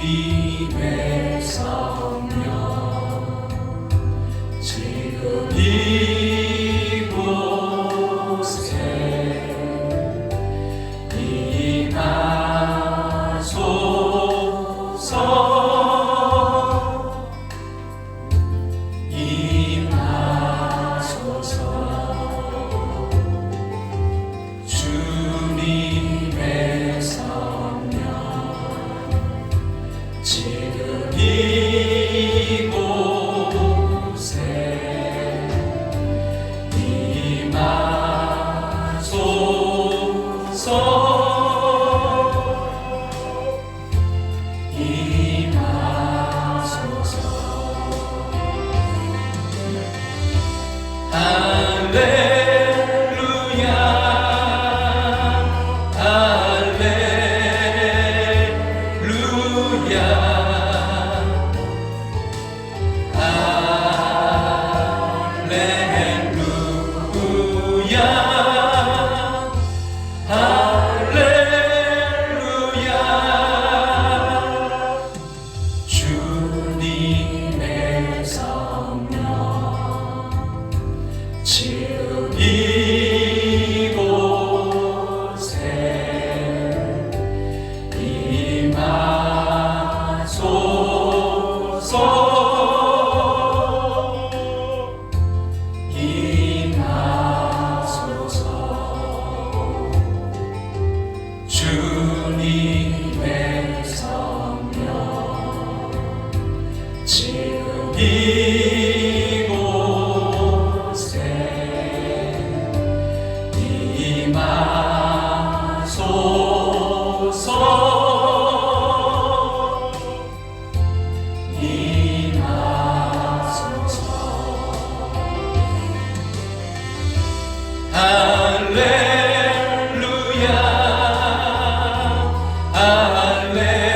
주님의 성령 지금 이곳에 임하소서 임하소서 주님의 성령 지금 이곳에 임하소서 할렐루야 할렐루야 할렐루야 주님의 성령 지금 이곳에 임하소서 임하소서 주님의 성령 지금 이곳에 임하소서 임하소서 할렐루야 할렐루야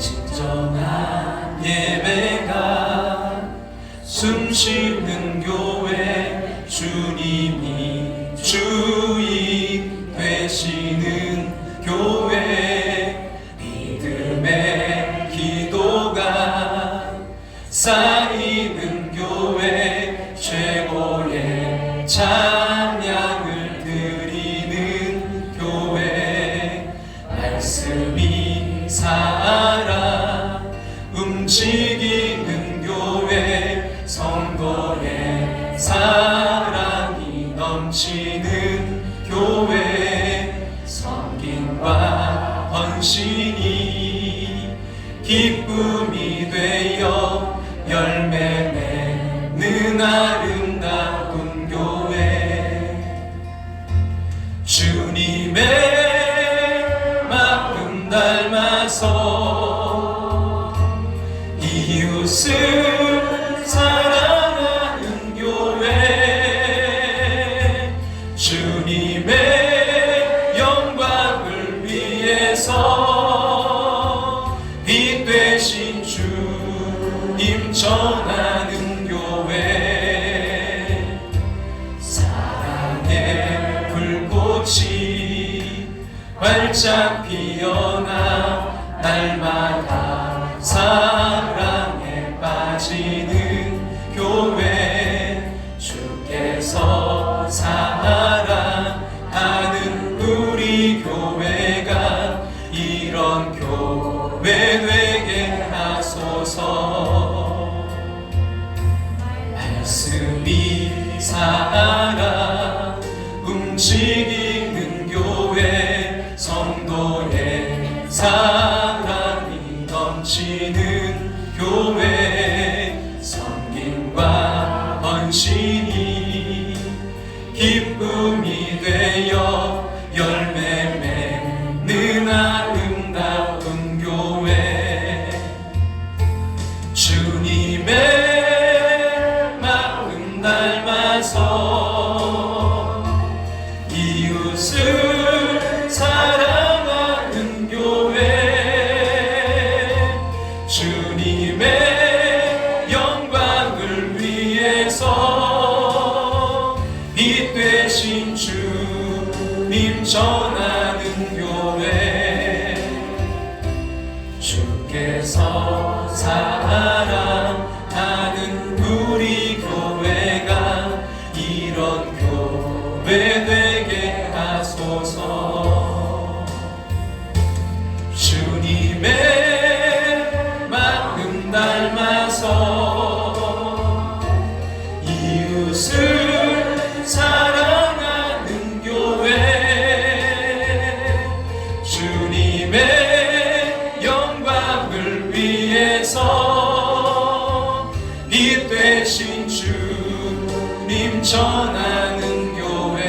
진정한 예배가 숨쉬는 교회 주님이 주인 되시는 교회 믿음의 기도가 쌓이는 교회 최고의 찬양을 드리는 교회 말씀이 살아 움직이는 교회 성도의 사랑이 넘치는 교회 섬김과 헌신이 기쁨이 되어 열매 맺는 아름다운 교회 주님의 마음 닮아서 이웃을 사랑하는 교회 주님의 영광을 위해서 빛 되신 주님 전하는 교회 사랑의 불꽃이 활짝 피어나 날마다 사랑에 빠지는 교회 주께서 사랑하는 우리 교회가 이런 교회 되게 하소서 말씀이 살아 움직이는 교회 성도의 사랑이 넘치는 교회 섬김과 헌신이 기쁨이 되어 열매 맺는 아름다운 교회 주님의 마음 닮아서 이웃을 사랑하는 교회 주님의 영광을 위해서 빛 되신 주님 전하는 교회 주께서 사랑하는 우리 교회가 이런 교회 되게 하소서. 주님의 마음 닮아서 이웃을 사랑하는 교회 주님의 영광을 위해서 빛 되신 주님 전하는 교회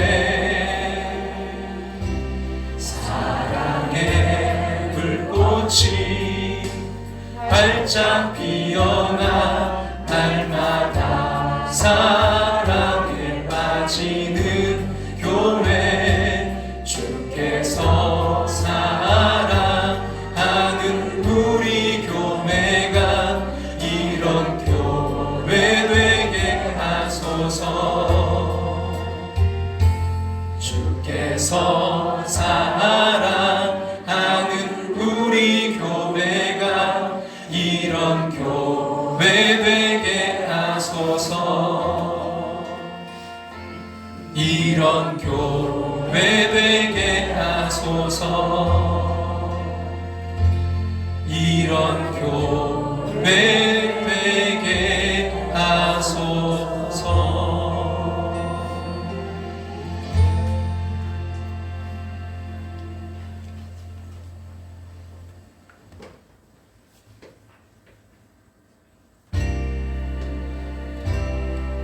사랑의 불꽃이 활짝 피어나 날마다 사랑에 빠지는 교회 주께서 사랑하는 우리 교회가 이런 교회 되게 하소서. 주께서 사랑하는 우리 교회가 이런 교회 되게 하소서. 이런 교회 되게 하소서. 이런 교회 되게 하소서.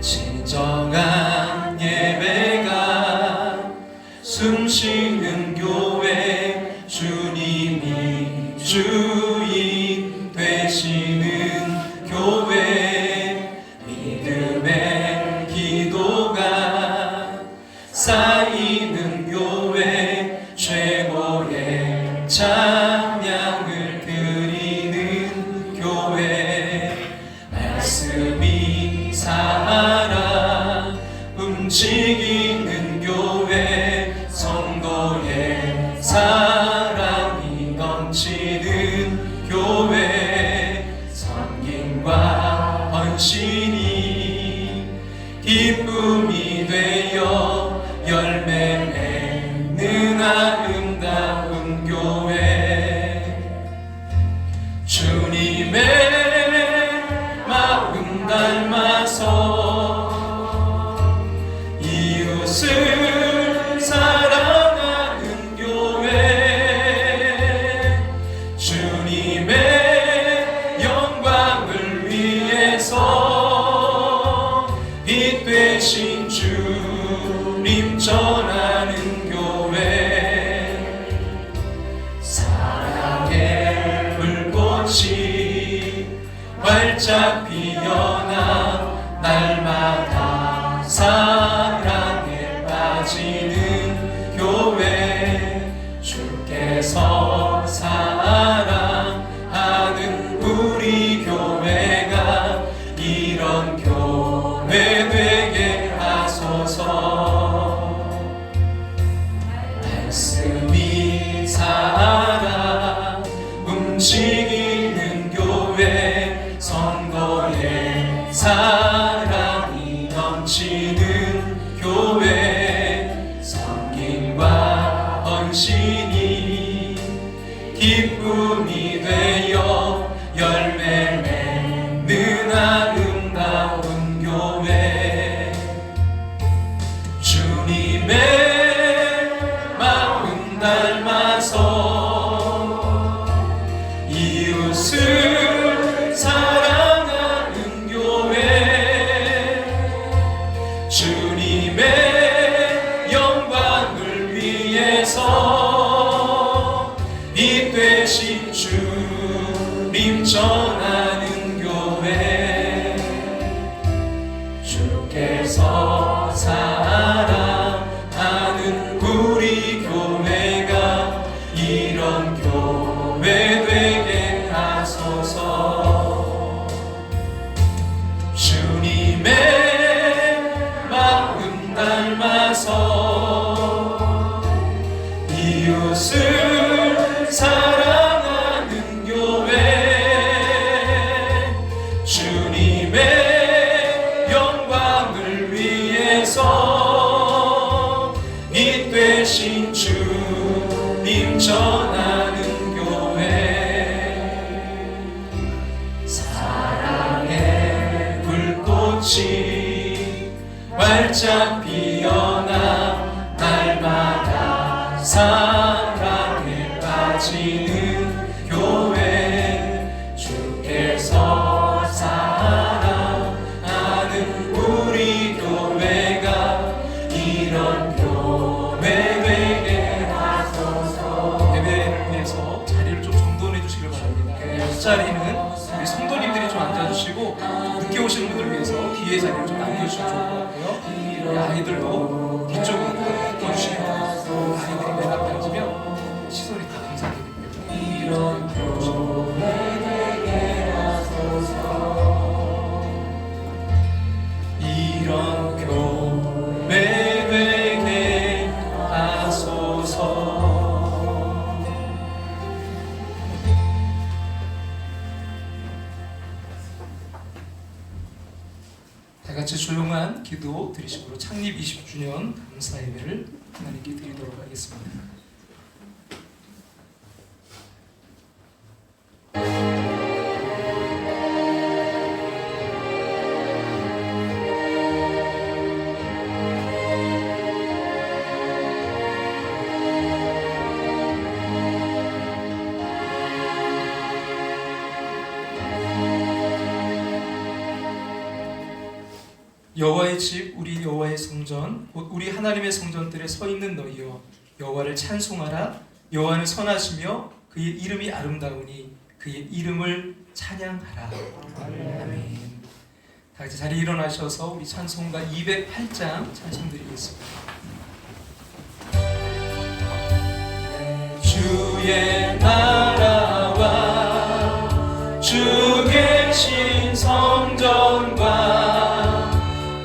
진정한 예배가 숨쉬는 교회 주님이 주인 되시는 교회 믿음의 기도가 쌓이는 교회 최고의 찬양을 드리는 교회 말씀이 살아 움직이는 교회 성도의 사랑이 넘치는 교회 섬김과 헌신이 기쁨이 되어 열매 맺는 아름다운 교회 주님의 마음 닮아서 이웃을 사랑하는 교회 주님의 영광을 위해서 빛 되신 주님 전하는 교회 사랑의 불꽃이 활짝 피어나 날마다 사랑에 빠지는 교회 주께서 사랑하는 우리 교회가 이런 교회 되게 하소서. 말씀이 살아 움직이는 교회 성도의 사랑이 넘치는 교회 섬김과 헌신이 기쁨이 되어 열매 맺는 아름다운 교회 주님의 마음 닮아서 이웃을 사랑하는 교회 주님의 영광을 위해서 빛 되신 주 되신 주님 전하는 교회 사랑의 불꽃이 활짝 피어나 날마다 사랑에 빠지는 교회 주께서 사랑하는 우리 교회가 이런 교회 되게 하소서. 예배를 위해서 자리를 좀 정돈해 주시길 바랍니다. 옆자리는 우리 성도님들이 좀 앉아주시고 늦게 오시는 분들 위해서 뒤에 자리를 좀 남겨주시면 좋을 것 같고요. 우리 아이들도 뒤쪽은 바꿔주시면 아이들이 맨 앞에 앉으면 시선이 다 감사하게 됩니다. 이런 교회 되게 하소서. 이런 교회 되게 하소서. 다 같이 조용한 기도 드리시고 창립 20주년 감사 예배를 하나님께 드리도록 하겠습니다. 여호와의 집 우리 여호와의 성전 곧 우리 하나님의 성전들에 서 있는 너희여 여호와를 찬송하라. 여호와는 선하시며 그의 이름이 아름다우니 그의 이름을 찬양하라. 아멘. 다 같이 자리에 일어나셔서 우리 찬송가 208장 찬송드리겠습니다. 주의 나라와 주 계신 성전과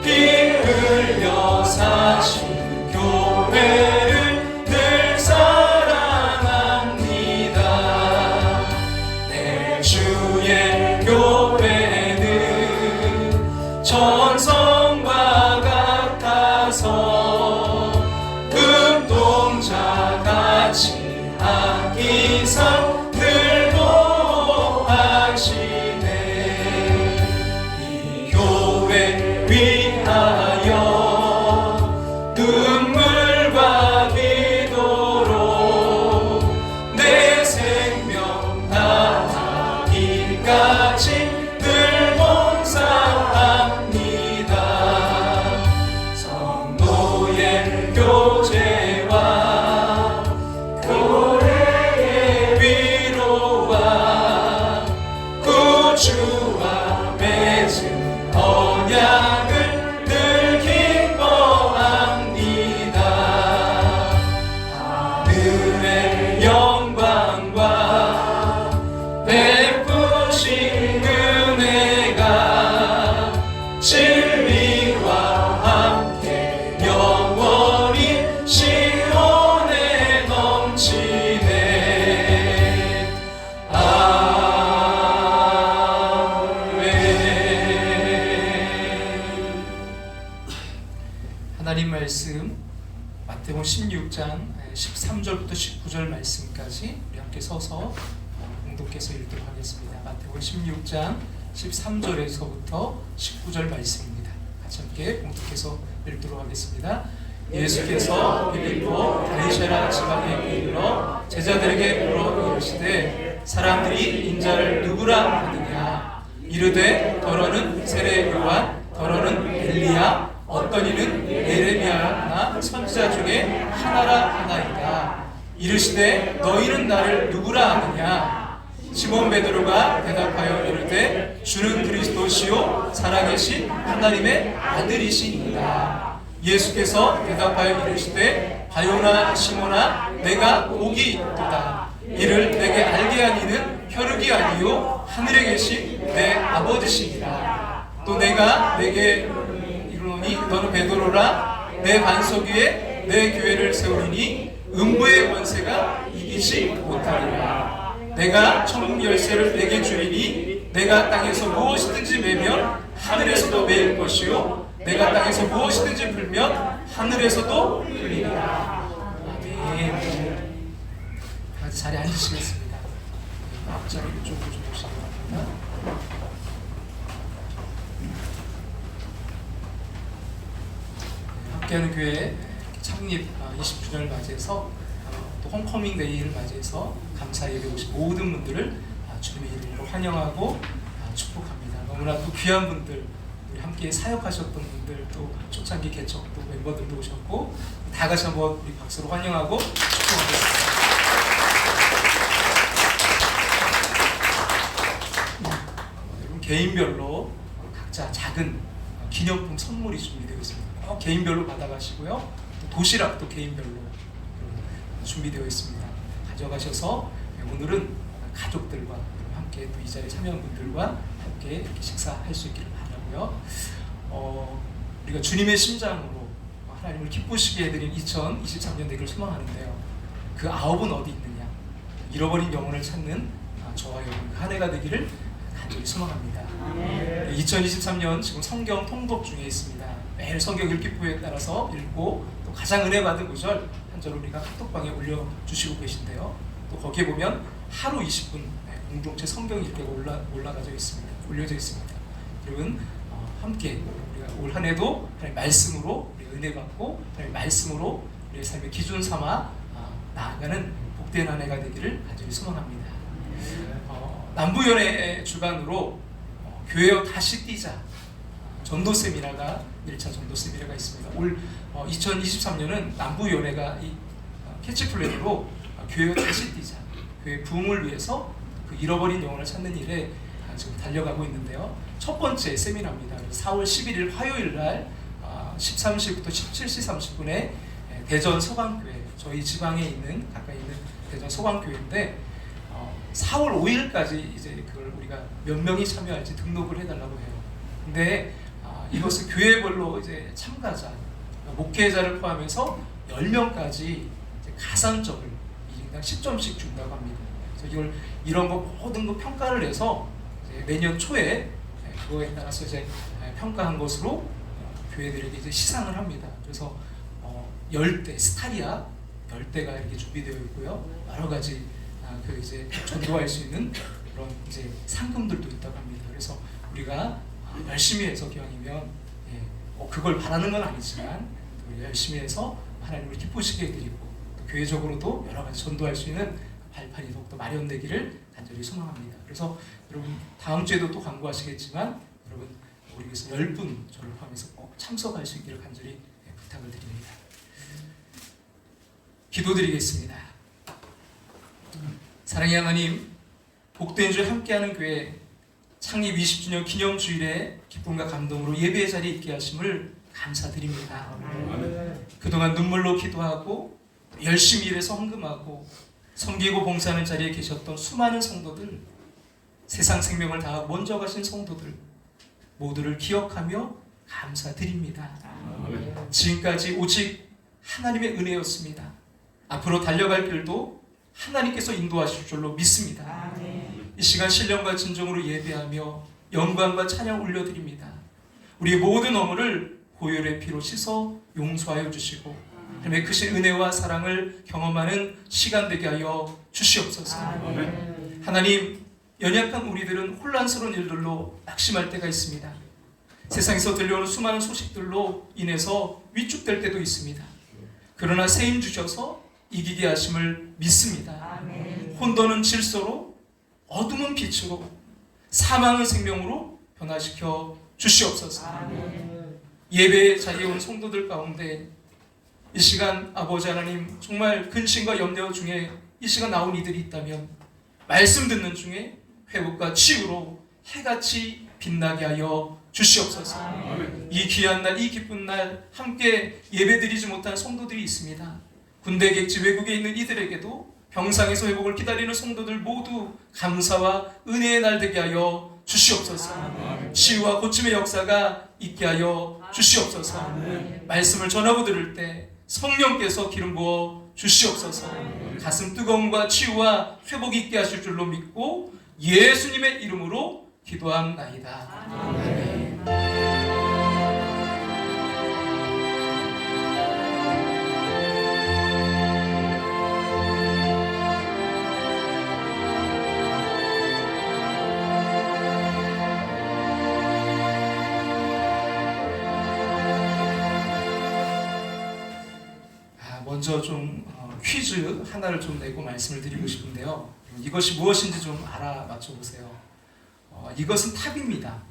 피 흘려 사신 교회를 늘 사랑합니다. 내 주의 교회는 천성과 같아서 금동자같이 아기상 늘 보호하시네. 이 교회 위하여 눈물과 기도로 내 생명 다하기까지 늘 봉사합니다. 성도의 교제와 교회의 위로와 구주와 맺은 언약을 늘 기뻐합니다. 하늘의 영광과 베푸신 은혜가 진리와 함께 영원히 시온에 넘치네. 하나님 말씀 마태복음 16장 13절부터 19절 말씀까지 우리 함께 서서 공동께서 읽도록 하겠습니다. 마태복음 16장 13절에서부터 19절 말씀입니다. 같이 함께 공동께서 읽도록 하겠습니다. 예수께서 빌립보 다리세라 지방에 이르러 제자들에게 물어 이르시되 사람들이 인자를 누구라 하느냐. 이르되 더러는 세례 요한, 더러는 엘리야, 어떤 이는 예레미야나 선지자 중에 하나라 하나이다. 이르시되 너희는 나를 누구라 하느냐. 시몬 베드로가 대답하여 이르되 주는 그리스도시요 살아계신 하나님의 아들이시니이다. 예수께서 대답하여 이르시되 바요나 시몬아 내가 복이 있도다. 이를 내게 알게 한 이는 혈육이 아니요 하늘에 계신 내 아버지시니라. 또 내가 내게 이르노니 너는 베드로라. 내 반석 위에 내 교회를 세우리니 음부의 권세가 이기지 못하리라. 내가 천국 열쇠를 내게 주리니 내가 땅에서 무엇이든지 매면 하늘에서도 매일 것이요 내가 땅에서 무엇이든지 풀면 하늘에서도 풀리리라. 자리에 앉으시겠습니다. 앞자리 이쪽으로 좀 오시기 바랍니다. 함께하는 교회 창립 20주년을 맞이해서 또 홈커밍 데이를 맞이해서 감사 예배 오신 모든 분들을 주님의 이름으로 환영하고 축복합니다. 너무나 또 귀한 분들, 우리 함께 사역하셨던 분들, 또 초창기 개척 또 멤버들도 오셨고, 다 같이 한번 우리 박수로 환영하고 축복하겠습니다. 여러분 개인별로 각자 작은 기념품 선물이 준비되어 있습니다. 꼭 개인별로 받아가시고요. 또 도시락도 개인별로 준비되어 있습니다. 가져가셔서 오늘은 가족들과 함께 또 이 자리에 참여한 분들과 함께 이렇게 식사할 수 있기를 바라고요. 우리가 주님의 심장으로 하나님을 기쁘시게 해드린 2023년 되기를 소망하는데요. 그 9은 어디 있느냐? 잃어버린 영혼을 찾는 저와 여러분 한 해가 되기를 간절히 소망합니다. 2023년 지금 성경 통독 중에 있습니다. 매일 성경 읽기표에 따라서 읽고 또 가장 은혜 받은 구절 한 절 우리가 카톡방에 올려주시고 계신데요. 또 거기에 보면 하루 20분 공동체 성경 읽기가 올라가져 있습니다. 올려져 있습니다. 여러분 함께 우리가 올 한 해도 하나님의 말씀으로 우리 은혜 받고 하나님의 말씀으로 우리의 삶의 기준 삼아 나아가는 복된 한 해가 되기를 간절히 소망합니다. 남부연회 주관으로 교회여 다시 뛰자 전도 세미나가 1차 전도 세미나가 있습니다. 올 2023년은 남부연회가 이 캐치플랜으로 교회여 다시 뛰자, 교회 부흥을 위해서 그 잃어버린 영혼을 찾는 일에 지금 달려가고 있는데요. 첫 번째 세미나입니다. 4월 11일 화요일 날 13시부터 17시 30분에 대전 소강교회, 저희 지방에 있는 가까이 있는 대전 소강교회인데 4월 5일까지 이제 그걸 우리가 몇 명이 참여할지 등록을 해달라고 해요. 근데 이것을 교회별로 이제 참가자, 목회자를 포함해서 10명까지 이제 가산점을 1인당 10점씩 준다고 합니다. 그래서 이런 거 모든 거 평가를 해서 이제 내년 초에 그거에 따라서 이제 평가한 것으로 교회들에게 이제 시상을 합니다. 그래서 10대 스타리아 10대가 이렇게 준비되어 있고요. 여러 가지 그 이제 전도할 수 있는 그런 이제 상금들도 있다고 합니다. 그래서 우리가 열심히 해서 기왕이면 그걸 바라는 건 아니지만 열심히 해서 하나님을 기쁘시게 해드리고 또 교회적으로도 여러 가지 전도할 수 있는 발판이 더욱더 마련되기를 간절히 소망합니다. 그래서 여러분 다음 주에도 또 광고하시겠지만 여러분 우리 교회에서 10분 저를 포함해서 꼭 참석할 수 있기를 간절히 부탁을 드립니다. 기도드리겠습니다. 사랑의 하나님, 복된 주 함께하는 교회 창립 20주년 기념주일에 기쁨과 감동으로 예배의 자리에 있게 하심을 감사드립니다. 그동안 눈물로 기도하고 열심히 일해서 헌금하고 섬기고 봉사하는 자리에 계셨던 수많은 성도들, 세상 생명을 다하고 먼저 가신 성도들 모두를 기억하며 감사드립니다. 지금까지 오직 하나님의 은혜였습니다. 앞으로 달려갈 길도 하나님께서 인도하실 줄로 믿습니다. 이 시간 신령과 진정으로 예배하며 영광과 찬양 올려드립니다. 우리 모든 어물을 보혈의 피로 씻어 용서하여 주시고 하나님의 크신 은혜와 사랑을 경험하는 시간 되게 하여 주시옵소서. 하나님, 연약한 우리들은 혼란스러운 일들로 낙심할 때가 있습니다. 세상에서 들려오는 수많은 소식들로 인해서 위축될 때도 있습니다. 그러나 세임 주셔서 이기게 하심을 믿습니다. 혼돈은 질서로, 어둠은 빛으로, 사망은 생명으로 변화시켜 주시옵소서. 예배의 자리에 온 성도들 가운데 이 시간 아버지 하나님 정말 근심과 염려 중에 이 시간 나온 이들이 있다면 말씀 듣는 중에 회복과 치유로 해같이 빛나게 하여 주시옵소서. 이 귀한 날, 이 기쁜 날 함께 예배드리지 못한 성도들이 있습니다. 군대 객지 외국에 있는 이들에게도 병상에서 회복을 기다리는 성도들 모두 감사와 은혜의 날 되게 하여 주시옵소서. 치유와 고침의 역사가 있게 하여 주시옵소서. 말씀을 전하고 들을 때 성령께서 기름 부어 주시옵소서. 가슴 뜨거움과 치유와 회복이 있게 하실 줄로 믿고 예수님의 이름으로 기도합나이다. 아멘. 먼저 좀 퀴즈 하나를 좀 내고 말씀을 드리고 싶은데요. 이것이 무엇인지 좀 알아맞혀 보세요. 이것은 탑입니다.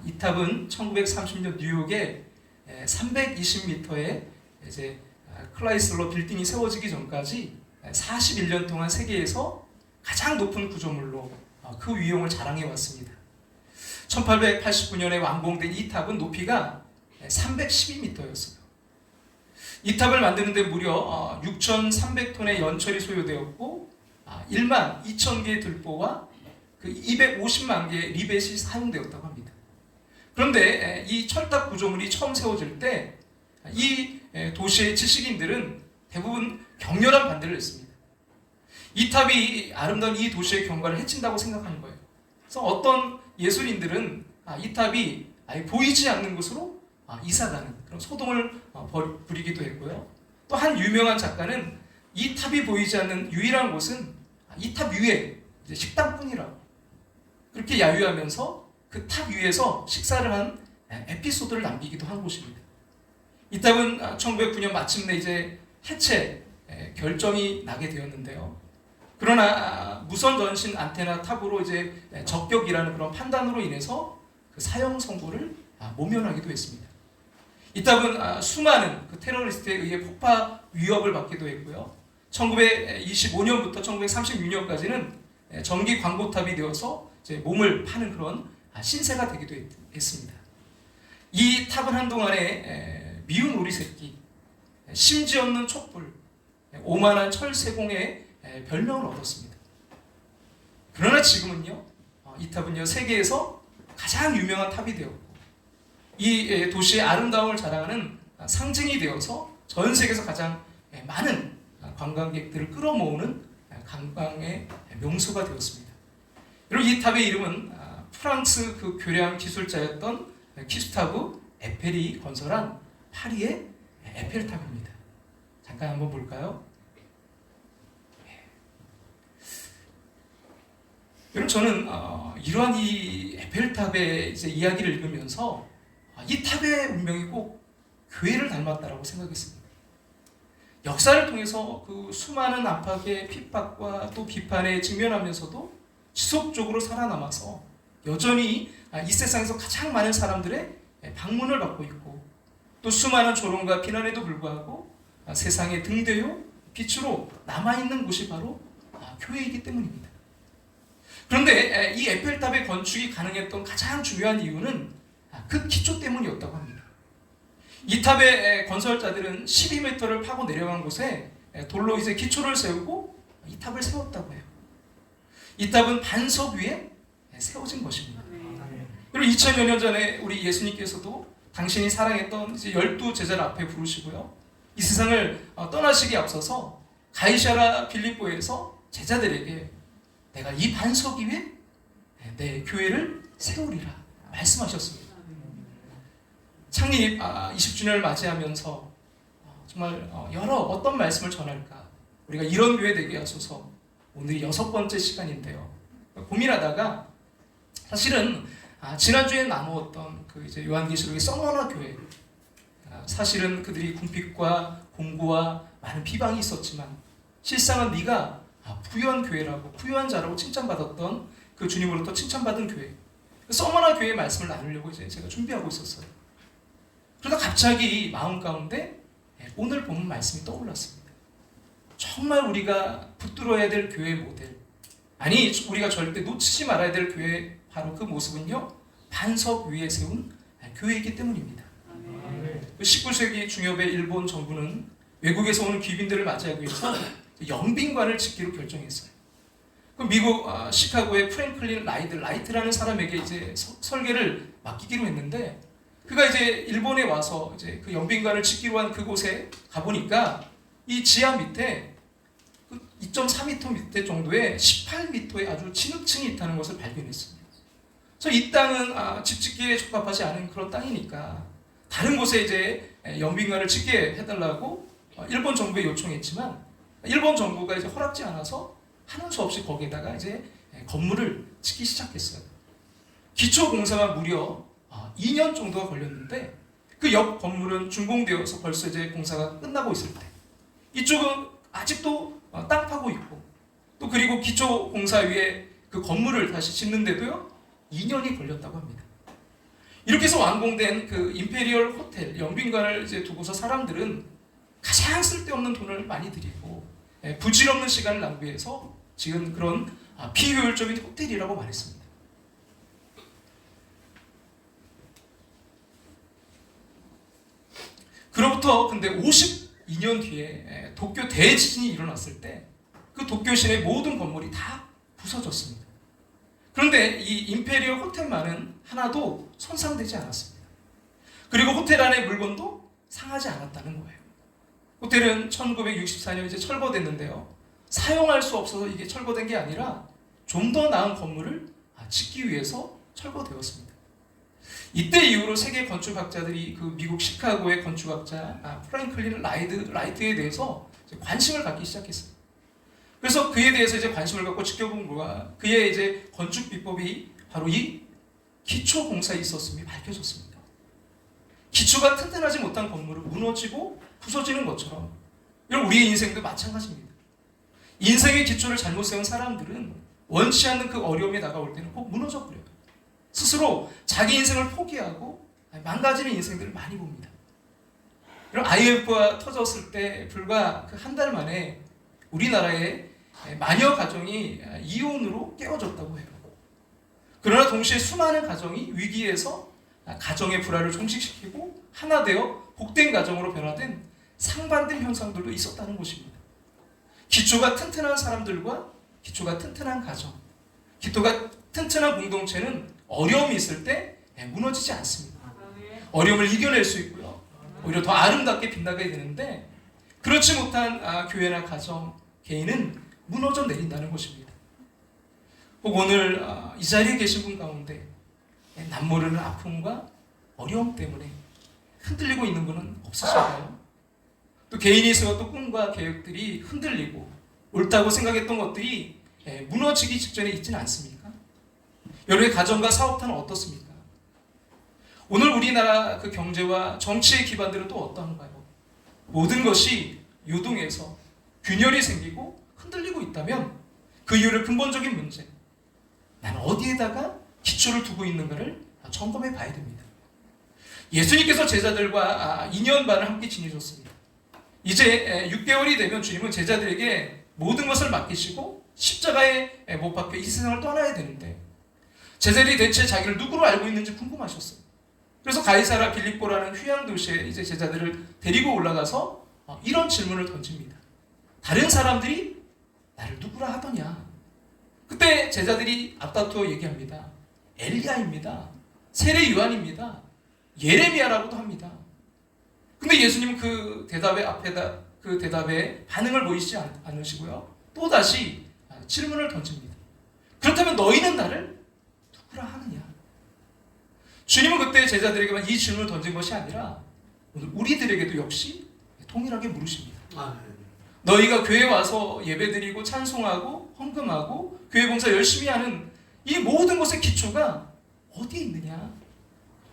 이 탑은 1930년 뉴욕에 320m의 이제 클라이슬러 빌딩이 세워지기 전까지 41년 동안 세계에서 가장 높은 구조물로 그 위용을 자랑해 왔습니다. 1889년에 완공된 이 탑은 높이가 312m였어요. 이 탑을 만드는데 무려 6,300톤의 연철이 소요되었고 1만 2천 개의 들보와 그 250만 개의 리벳이 사용되었다고 합니다. 그런데 이 철탑 구조물이 처음 세워질 때 이 도시의 지식인들은 대부분 격렬한 반대를 했습니다. 이 탑이 아름다운 이 도시의 경관을 해친다고 생각하는 거예요. 그래서 어떤 예술인들은 이 탑이 아예 보이지 않는 곳으로 이사가는 그런 소동을 부리기도 했고요. 또 한 유명한 작가는 이 탑이 보이지 않는 유일한 곳은 이 탑 위에 이제 식당뿐이라고 그렇게 야유하면서 그 탑 위에서 식사를 한 에피소드를 남기기도 한 곳입니다. 이 탑은 1909년 마침내 이제 해체 결정이 나게 되었는데요. 그러나 무선 전신 안테나 탑으로 이제 적격이라는 그런 판단으로 인해서 그 사형 선고를 모면하기도 했습니다. 이 탑은 수많은 그 테러리스트에 의해 폭파 위협을 받기도 했고요. 1925년부터 1936년까지는 전기 광고탑이 되어서 이제 몸을 파는 그런 신세가 되기도 했습니다. 이 탑은 한동안에 미운 오리 새끼, 심지 없는 촛불, 오만한 철세공의 별명을 얻었습니다. 그러나 지금은요, 이 탑은요 세계에서 가장 유명한 탑이 되었고 이 도시의 아름다움을 자랑하는 상징이 되어서 전 세계에서 가장 많은 관광객들을 끌어모으는 관광의 명소가 되었습니다. 그리고 이 탑의 이름은 프랑스 그 교량 기술자였던 기스타브 에펠이 건설한 파리의 에펠탑입니다. 잠깐 한번 볼까요? 여러분 저는 이러한 이 에펠탑의 이제 이야기를 읽으면서 이 탑의 운명이 꼭 교회를 닮았다라고 생각했습니다. 역사를 통해서 그 수많은 압박의 핍박과 또 비판에 직면하면서도 지속적으로 살아남아서 여전히 이 세상에서 가장 많은 사람들의 방문을 받고 있고 또 수많은 조롱과 비난에도 불구하고 세상의 등대요 빛으로 남아있는 곳이 바로 교회이기 때문입니다. 그런데 이 에펠탑의 건축이 가능했던 가장 중요한 이유는 그 기초 때문이었다고 합니다. 이 탑의 건설자들은 12m를 파고 내려간 곳에 돌로 이제 기초를 세우고 이 탑을 세웠다고 해요. 이 탑은 반석 위에 세워진 것입니다. 그리고 2000여 년 전에 우리 예수님께서도 당신이 사랑했던 이제 12제자를 앞에 부르시고요. 이 세상을 떠나시기에 앞서서 가이사랴 필립보에서 제자들에게 내가 이 반석 위에 내 교회를 세우리라 말씀하셨습니다. 창립 20주년을 맞이하면서 정말 여러 어떤 말씀을 전할까 우리가 이런 교회 되게 하소서 오늘이 6번째 시간인데요. 고민하다가 사실은 지난주에 나누었던 그 이제 요한계시록의 서머너 교회 사실은 그들이 궁핍과 공고와 많은 비방이 있었지만 실상은 네가 부유한 교회라고 부유한 자라고 칭찬받았던 그 주님으로부터 칭찬받은 교회 서머너 교회의 말씀을 나누려고 이제 제가 준비하고 있었어요. 그러다 갑자기 마음 가운데 오늘 본문 말씀이 떠올랐습니다. 정말 우리가 붙들어야 될 교회의 모델 아니 우리가 절대 놓치지 말아야 될 교회의 바로 그 모습은요 반석 위에 세운 교회이기 때문입니다. 19세기 중엽의 일본 정부는 외국에서 오는 귀빈들을 맞이하기 위해서 영빈관을 짓기로 결정했어요. 미국 시카고의 프랭클린 라이트라는 사람에게 이제 설계를 맡기기로 했는데 그가 이제 일본에 와서 이제 그 영빈관을 짓기로 한 그곳에 가보니까 이 지하 밑에 2.4m 밑에 정도의 18m의 아주 진흙층이 있다는 것을 발견했습니다. 그래서 이 땅은 집 짓기에 적합하지 않은 그런 땅이니까 다른 곳에 이제 영빈관을 짓게 해달라고 일본 정부에 요청했지만 일본 정부가 이제 허락지 않아서 하는 수 없이 거기에다가 이제 건물을 짓기 시작했어요. 기초 공사가 무려 2년 정도가 걸렸는데 그 옆 건물은 준공되어서 벌써 이제 공사가 끝나고 있을 때 이쪽은 아직도 땅 파고 있고, 또 그리고 기초공사 위에 그 건물을 다시 짓는데도요 2년이 걸렸다고 합니다. 이렇게 해서 완공된 그 임페리얼 호텔 영빈관을 이제 두고서 사람들은 가장 쓸데없는 돈을 많이 들이고 부질없는 시간을 낭비해서 지금 그런 비효율적인 호텔이라고 말했습니다. 그로부터 근데 52년 뒤에 도쿄 대지진이 일어났을 때 그 도쿄 시내 모든 건물이 다 부서졌습니다. 그런데 이 임페리얼 호텔만은 하나도 손상되지 않았습니다. 그리고 호텔 안의 물건도 상하지 않았다는 거예요. 호텔은 1964년 이제 철거됐는데요. 사용할 수 없어서 이게 철거된 게 아니라 좀 더 나은 건물을 짓기 위해서 철거되었습니다. 이때 이후로 세계 건축학자들이 그 미국 시카고의 건축학자 프랭클린 라이트에 대해서 관심을 갖기 시작했어요. 그래서 그에 대해서 이제 관심을 갖고 지켜본 거가 그의 이제 건축 비법이 바로 이 기초 공사에 있었음이 밝혀졌습니다. 기초가 튼튼하지 못한 건물은 무너지고 부서지는 것처럼 이런 우리의 인생도 마찬가지입니다. 인생의 기초를 잘못 세운 사람들은 원치 않는 그 어려움이 다가올 때는 꼭 무너져 버려요. 스스로 자기 인생을 포기하고 망가지는 인생들을 많이 봅니다. 이런 IMF가 터졌을 때 불과 그 한 달 만에 우리나라의 마녀 가정이 이혼으로 깨어졌다고 해요. 그러나 동시에 수많은 가정이 위기에서 가정의 불화를 종식시키고 하나 되어 복된 가정으로 변화된 상반된 현상들도 있었다는 것입니다. 기초가 튼튼한 사람들과 기초가 튼튼한 가정, 기초가 튼튼한 공동체는 어려움이 있을 때 무너지지 않습니다. 어려움을 이겨낼 수 있고요. 오히려 더 아름답게 빛나게 되는데 그렇지 못한 교회나 가정, 개인은 무너져 내린다는 것입니다. 혹 오늘 이 자리에 계신 분 가운데 남모르는 아픔과 어려움 때문에 흔들리고 있는 분은 없으신가요? 또 개인이 세웠던 꿈과 계획들이 흔들리고 옳다고 생각했던 것들이 무너지기 직전에 있지는 않습니까? 여러분의 가정과 사업타는 어떻습니까? 오늘 우리나라 그 경제와 정치의 기반들은 또 어떠한가요? 모든 것이 요동해서 균열이 생기고 흔들리고 있다면 그 이유를 근본적인 문제, 나는 어디에다가 기초를 두고 있는가를 점검해 봐야 됩니다. 예수님께서 제자들과 2년 반을 함께 지내셨습니다. 이제 6개월이 되면 주님은 제자들에게 모든 것을 맡기시고 십자가에 못 박혀 이 세상을 떠나야 되는데 제자들이 대체 자기를 누구로 알고 있는지 궁금하셨어요. 그래서 가이사라 빌립보라는 휴양 도시에 이제 제자들을 데리고 올라가서 이런 질문을 던집니다. 다른 사람들이 나를 누구라 하더냐? 그때 제자들이 앞다투어 얘기합니다. 엘리야입니다. 세례 요한입니다. 예레미야라고도 합니다. 근데 예수님은 그 대답에 반응을 보이지 않으시고요. 또다시 질문을 던집니다. 그렇다면 너희는 나를 누구라 하느냐? 주님은 그때 제자들에게만 이 질문을 던진 것이 아니라 오늘 우리들에게도 역시 동일하게 물으십니다. 너희가 교회에 와서 예배드리고 찬송하고 헌금하고 교회 봉사 열심히 하는 이 모든 것의 기초가 어디에 있느냐?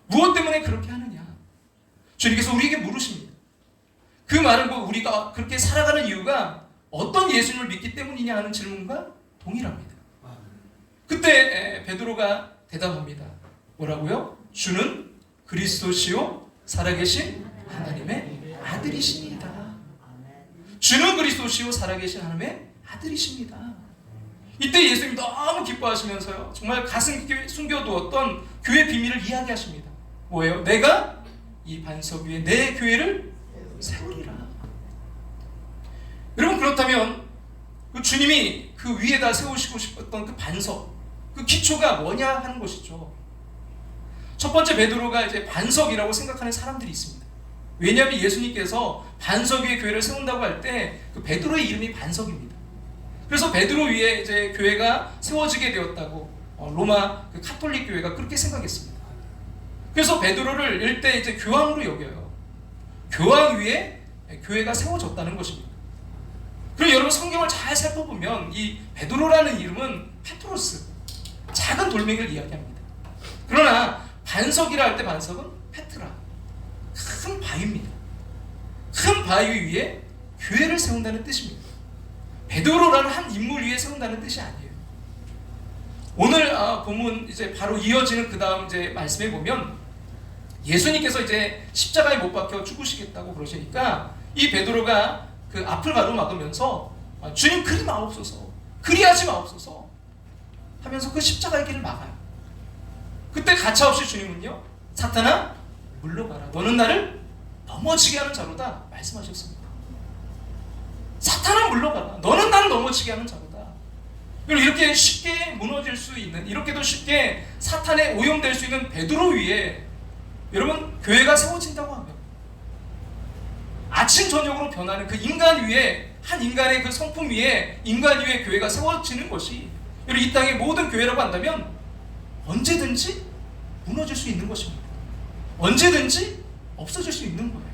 무엇 때문에 그렇게 하느냐? 주님께서 우리에게 물으십니다. 그 말은 우리가 그렇게 살아가는 이유가 어떤 예수님을 믿기 때문이냐 하는 질문과 동일합니다. 그때 베드로가 대답합니다. 뭐라고요? 주는 그리스도시요 살아계신 하나님의 아들이십니다. 주는 그리스도시요 살아계신 하나님의 아들이십니다. 이때 예수님이 너무 기뻐하시면서요, 정말 가슴 깊게 숨겨두었던 교회 비밀을 이야기하십니다. 뭐예요? 내가 이 반석 위에 내 교회를 세우리라. 여러분, 그렇다면 그 주님이 그 위에다 세우시고 싶었던 그 반석, 그 기초가 뭐냐 하는 것이죠. 첫 번째, 베드로가 이제 반석이라고 생각하는 사람들이 있습니다. 왜냐하면 예수님께서 반석 위에 교회를 세운다고 할 때 그 베드로의 이름이 반석입니다. 그래서 베드로 위에 이제 교회가 세워지게 되었다고 로마 그 카톨릭 교회가 그렇게 생각했습니다. 그래서 베드로를 일대 이제 교황으로 여겨요. 교황 위에 교회가 세워졌다는 것입니다. 그리고 여러분, 성경을 잘 살펴보면 이 베드로라는 이름은 페트로스, 작은 돌멩이를 이야기합니다. 그러나 반석이라 할 때 반석은 페트라, 큰 바위입니다. 큰 바위 위에 교회를 세운다는 뜻입니다. 베드로라는 한 인물 위에 세운다는 뜻이 아니에요. 오늘 본문 이제 바로 이어지는 그 다음 이제 말씀에 보면 예수님께서 이제 십자가에 못 박혀 죽으시겠다고 그러시니까 이 베드로가 그 앞을 가로막으면서 주님 그리 마옵소서, 그리하지 마옵소서 하면서 그 십자가의 길을 막아요. 그때 가차없이 주님은요, 사탄아 물러가라, 너는 나를 넘어지게 하는 자로다 말씀하셨습니다. 사탄아 물러가라, 너는 나를 넘어지게 하는 자로다. 이렇게 쉽게 무너질 수 있는, 이렇게도 쉽게 사탄에 오염될 수 있는 베드로 위에 여러분 교회가 세워진다고 하면 아침 저녁으로 변하는 그 인간 위에, 한 인간의 그 성품 위에, 인간 위에 교회가 세워지는 것이 이 땅의 모든 교회라고 한다면 언제든지 무너질 수 있는 것입니다. 언제든지 없어질 수 있는 거예요.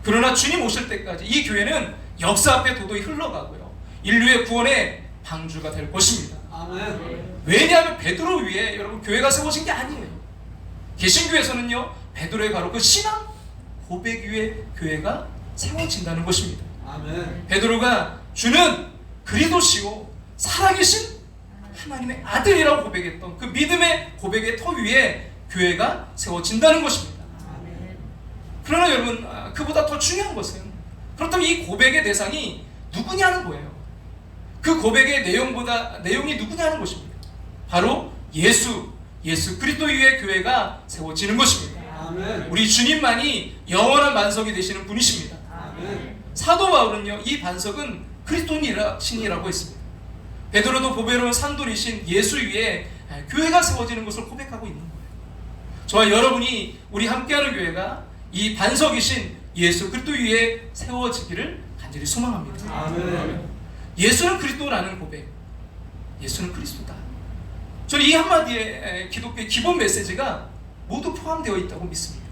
그러나 주님 오실 때까지 이 교회는 역사 앞에 도도히 흘러가고요, 인류의 구원의 방주가 될 것입니다. 아멘. 왜냐하면 베드로 위에 여러분 교회가 세워진 게 아니에요. 개신교에서는요, 베드로의 바로 그 신앙 고백 위에 교회가 세워진다는 것입니다. 아멘. 베드로가 주는 그리스도시요 살아계신 하나님의 아들이라고 고백했던 그 믿음의 고백의 터 위에 교회가 세워진다는 것입니다. 그러나 여러분, 그보다 더 중요한 것은, 그렇다면 이 고백의 대상이 누구냐는 거예요. 그 고백의 내용이 누구냐는 것입니다. 바로 예수 그리스도 위에 교회가 세워지는 것입니다. 아멘. 우리 주님만이 영원한 반석이 되시는 분이십니다. 아멘. 사도 바울은요, 이 반석은 그리스도신이라고 했습니다. 베드로도 보배로운 산돌이신 예수 위에 교회가 세워지는 것을 고백하고 있는 거예요. 저와 여러분이 우리 함께하는 교회가 이 반석이신 예수 그리스도 위에 세워지기를 간절히 소망합니다. 아멘. 예수는 그리스도라는 고백, 예수는 그리스도다. 저는 이 한마디에 기독교의 기본 메시지가 모두 포함되어 있다고 믿습니다.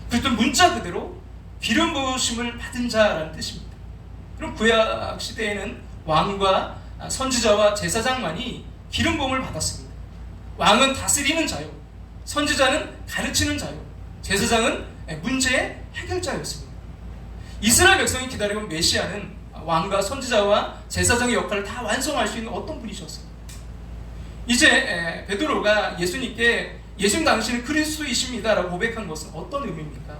그리스도 문자 그대로 기름 부으심을 받은 자라는 뜻입니다. 그럼 구약 시대에는 왕과 선지자와 제사장만이 기름 부음을 받았습니다. 왕은 다스리는 자요, 선지자는 가르치는 자요, 제사장은 문제의 해결자였습니다. 이스라엘 백성이 기다리던 메시아는 왕과 선지자와 제사장의 역할을 다 완성할 수 있는 어떤 분이셨어요. 이제 베드로가 예수님께 예수님 당신은 그리스도이십니다 라고 고백한 것은 어떤 의미입니까?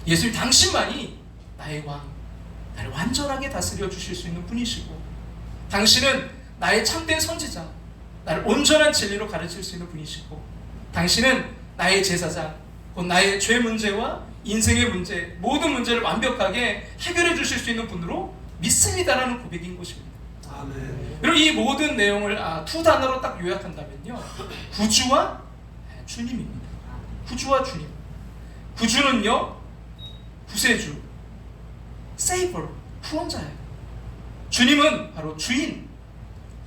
예수님 당신만이 나의 왕, 나를 완전하게 다스려 주실 수 있는 분이시고, 당신은 나의 참된 선지자, 나를 온전한 진리로 가르칠 수 있는 분이시고, 당신은 나의 제사장, 곧 나의 죄 문제와 인생의 문제, 모든 문제를 완벽하게 해결해 주실 수 있는 분으로 믿습니다라는 고백인 것입니다. 아멘. 그리고 이 모든 내용을 두 단어로 딱 요약한다면요, 구주와 주님입니다. 구주와 주님. 구주는요, 구세주, 세이버, 구원자예요. 주님은 바로 주인,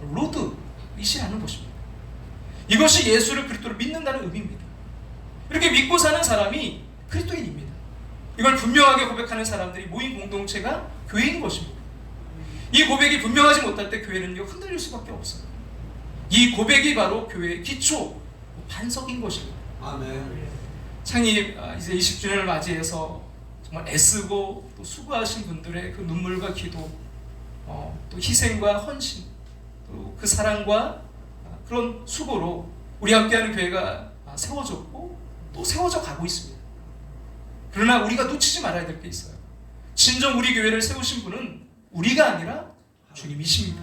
로드이시라는 것입니다. 이것이 예수를 그리스도로 믿는다는 의미입니다. 이렇게 믿고 사는 사람이 그리스도인입니다. 이걸 분명하게 고백하는 사람들이 모인 공동체가 교회인 것입니다. 이 고백이 분명하지 못할 때 교회는요, 흔들릴 수밖에 없어요. 이 고백이 바로 교회의 기초, 반석인 것입니다. 아멘. 창립 이제 20주년을 맞이해서 정말 애쓰고 또 수고하신 분들의 그 눈물과 기도, 또 희생과 헌신, 또 그 사랑과 그런 수고로 우리 함께하는 교회가 세워졌고 또 세워져 가고 있습니다. 그러나 우리가 놓치지 말아야 될 게 있어요. 진정 우리 교회를 세우신 분은 우리가 아니라 주님이십니다.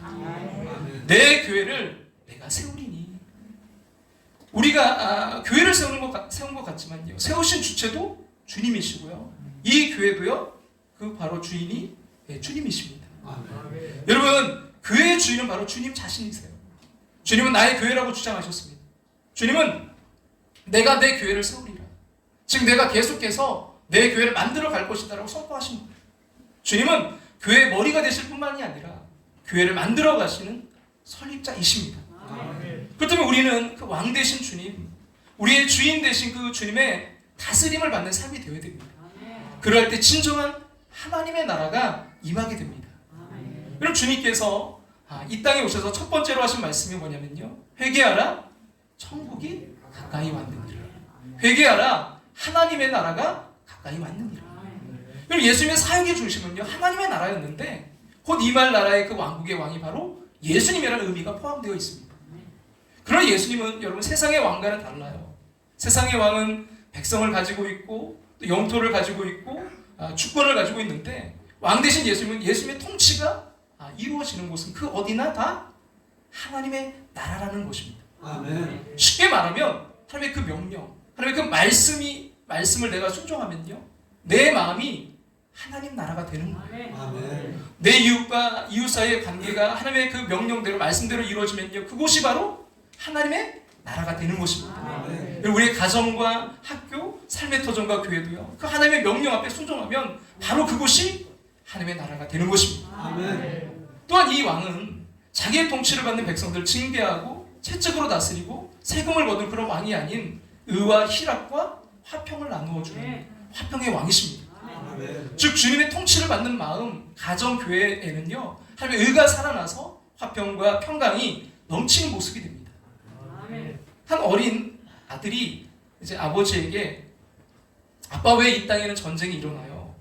내 교회를 내가 세우리니. 우리가 교회를 세운 것 같지만요, 세우신 주체도 주님이시고요, 이 교회도요, 그 바로 주인이 주님이십니다. 아멘. 여러분, 교회의 주인은 바로 주님 자신이세요. 주님은 나의 교회라고 주장하셨습니다. 주님은 내가 내 교회를 세우리라, 즉 내가 계속해서 내 교회를 만들어 갈 것이다 라고 선포하신 거예요. 주님은 교회의 머리가 되실 뿐만이 아니라 교회를 만들어 가시는 설립자이십니다. 그렇다면 우리는 그 왕 되신 주님, 우리의 주인 되신 그 주님의 다스림을 받는 삶이 되어야 됩니다. 그럴 때 진정한 하나님의 나라가 임하게 됩니다. 여러분, 주님께서 이 땅에 오셔서 첫 번째로 하신 말씀이 뭐냐면요, 회개하라, 천국이 가까이 왔느니라. 회개하라, 하나님의 나라가 가까이 왔느니라. 그리고 예수님의 사역의 중심은요 하나님의 나라였는데 곧 이 말 나라의 그 왕국의 왕이 바로 예수님이라는 의미가 포함되어 있습니다. 그러나 예수님은 여러분 세상의 왕과는 달라요. 세상의 왕은 백성을 가지고 있고 또 영토를 가지고 있고 주권을 가지고 있는데 왕 대신 예수님은 예수님의 통치가 이루어지는 곳은 그 어디나 다 하나님의 나라라는 것입니다. 아멘. 쉽게 말하면 하나님의 그 명령, 하나님의 그 말씀을 내가 순종하면요 내 마음이 하나님 나라가 되는 거예요. 아멘. 내 이웃과 이웃 사이의 관계가 하나님의 그 명령대로 말씀대로 이루어지면요 그곳이 바로 하나님의 나라가 되는 것입니다. 아멘. 그리고 우리의 가정과 학교, 삶의 터전과 교회도요 그 하나님의 명령 앞에 순종하면 바로 그곳이 하나님의 나라가 되는 것입니다. 아멘. 또한 이 왕은 자기의 통치를 받는 백성들을 징계하고 채찍으로 다스리고 세금을 거둔 그런 왕이 아닌 의와 희락과 화평을 나누어 주는 화평의 왕이십니다. 아멘. 즉 주님의 통치를 받는 마음, 가정, 교회에는요 하나님의 의가 살아나서 화평과 평강이 넘치는 모습이 됩니다. 한 어린 아들이 이제 아버지에게 아빠 왜 이 땅에는 전쟁이 일어나요?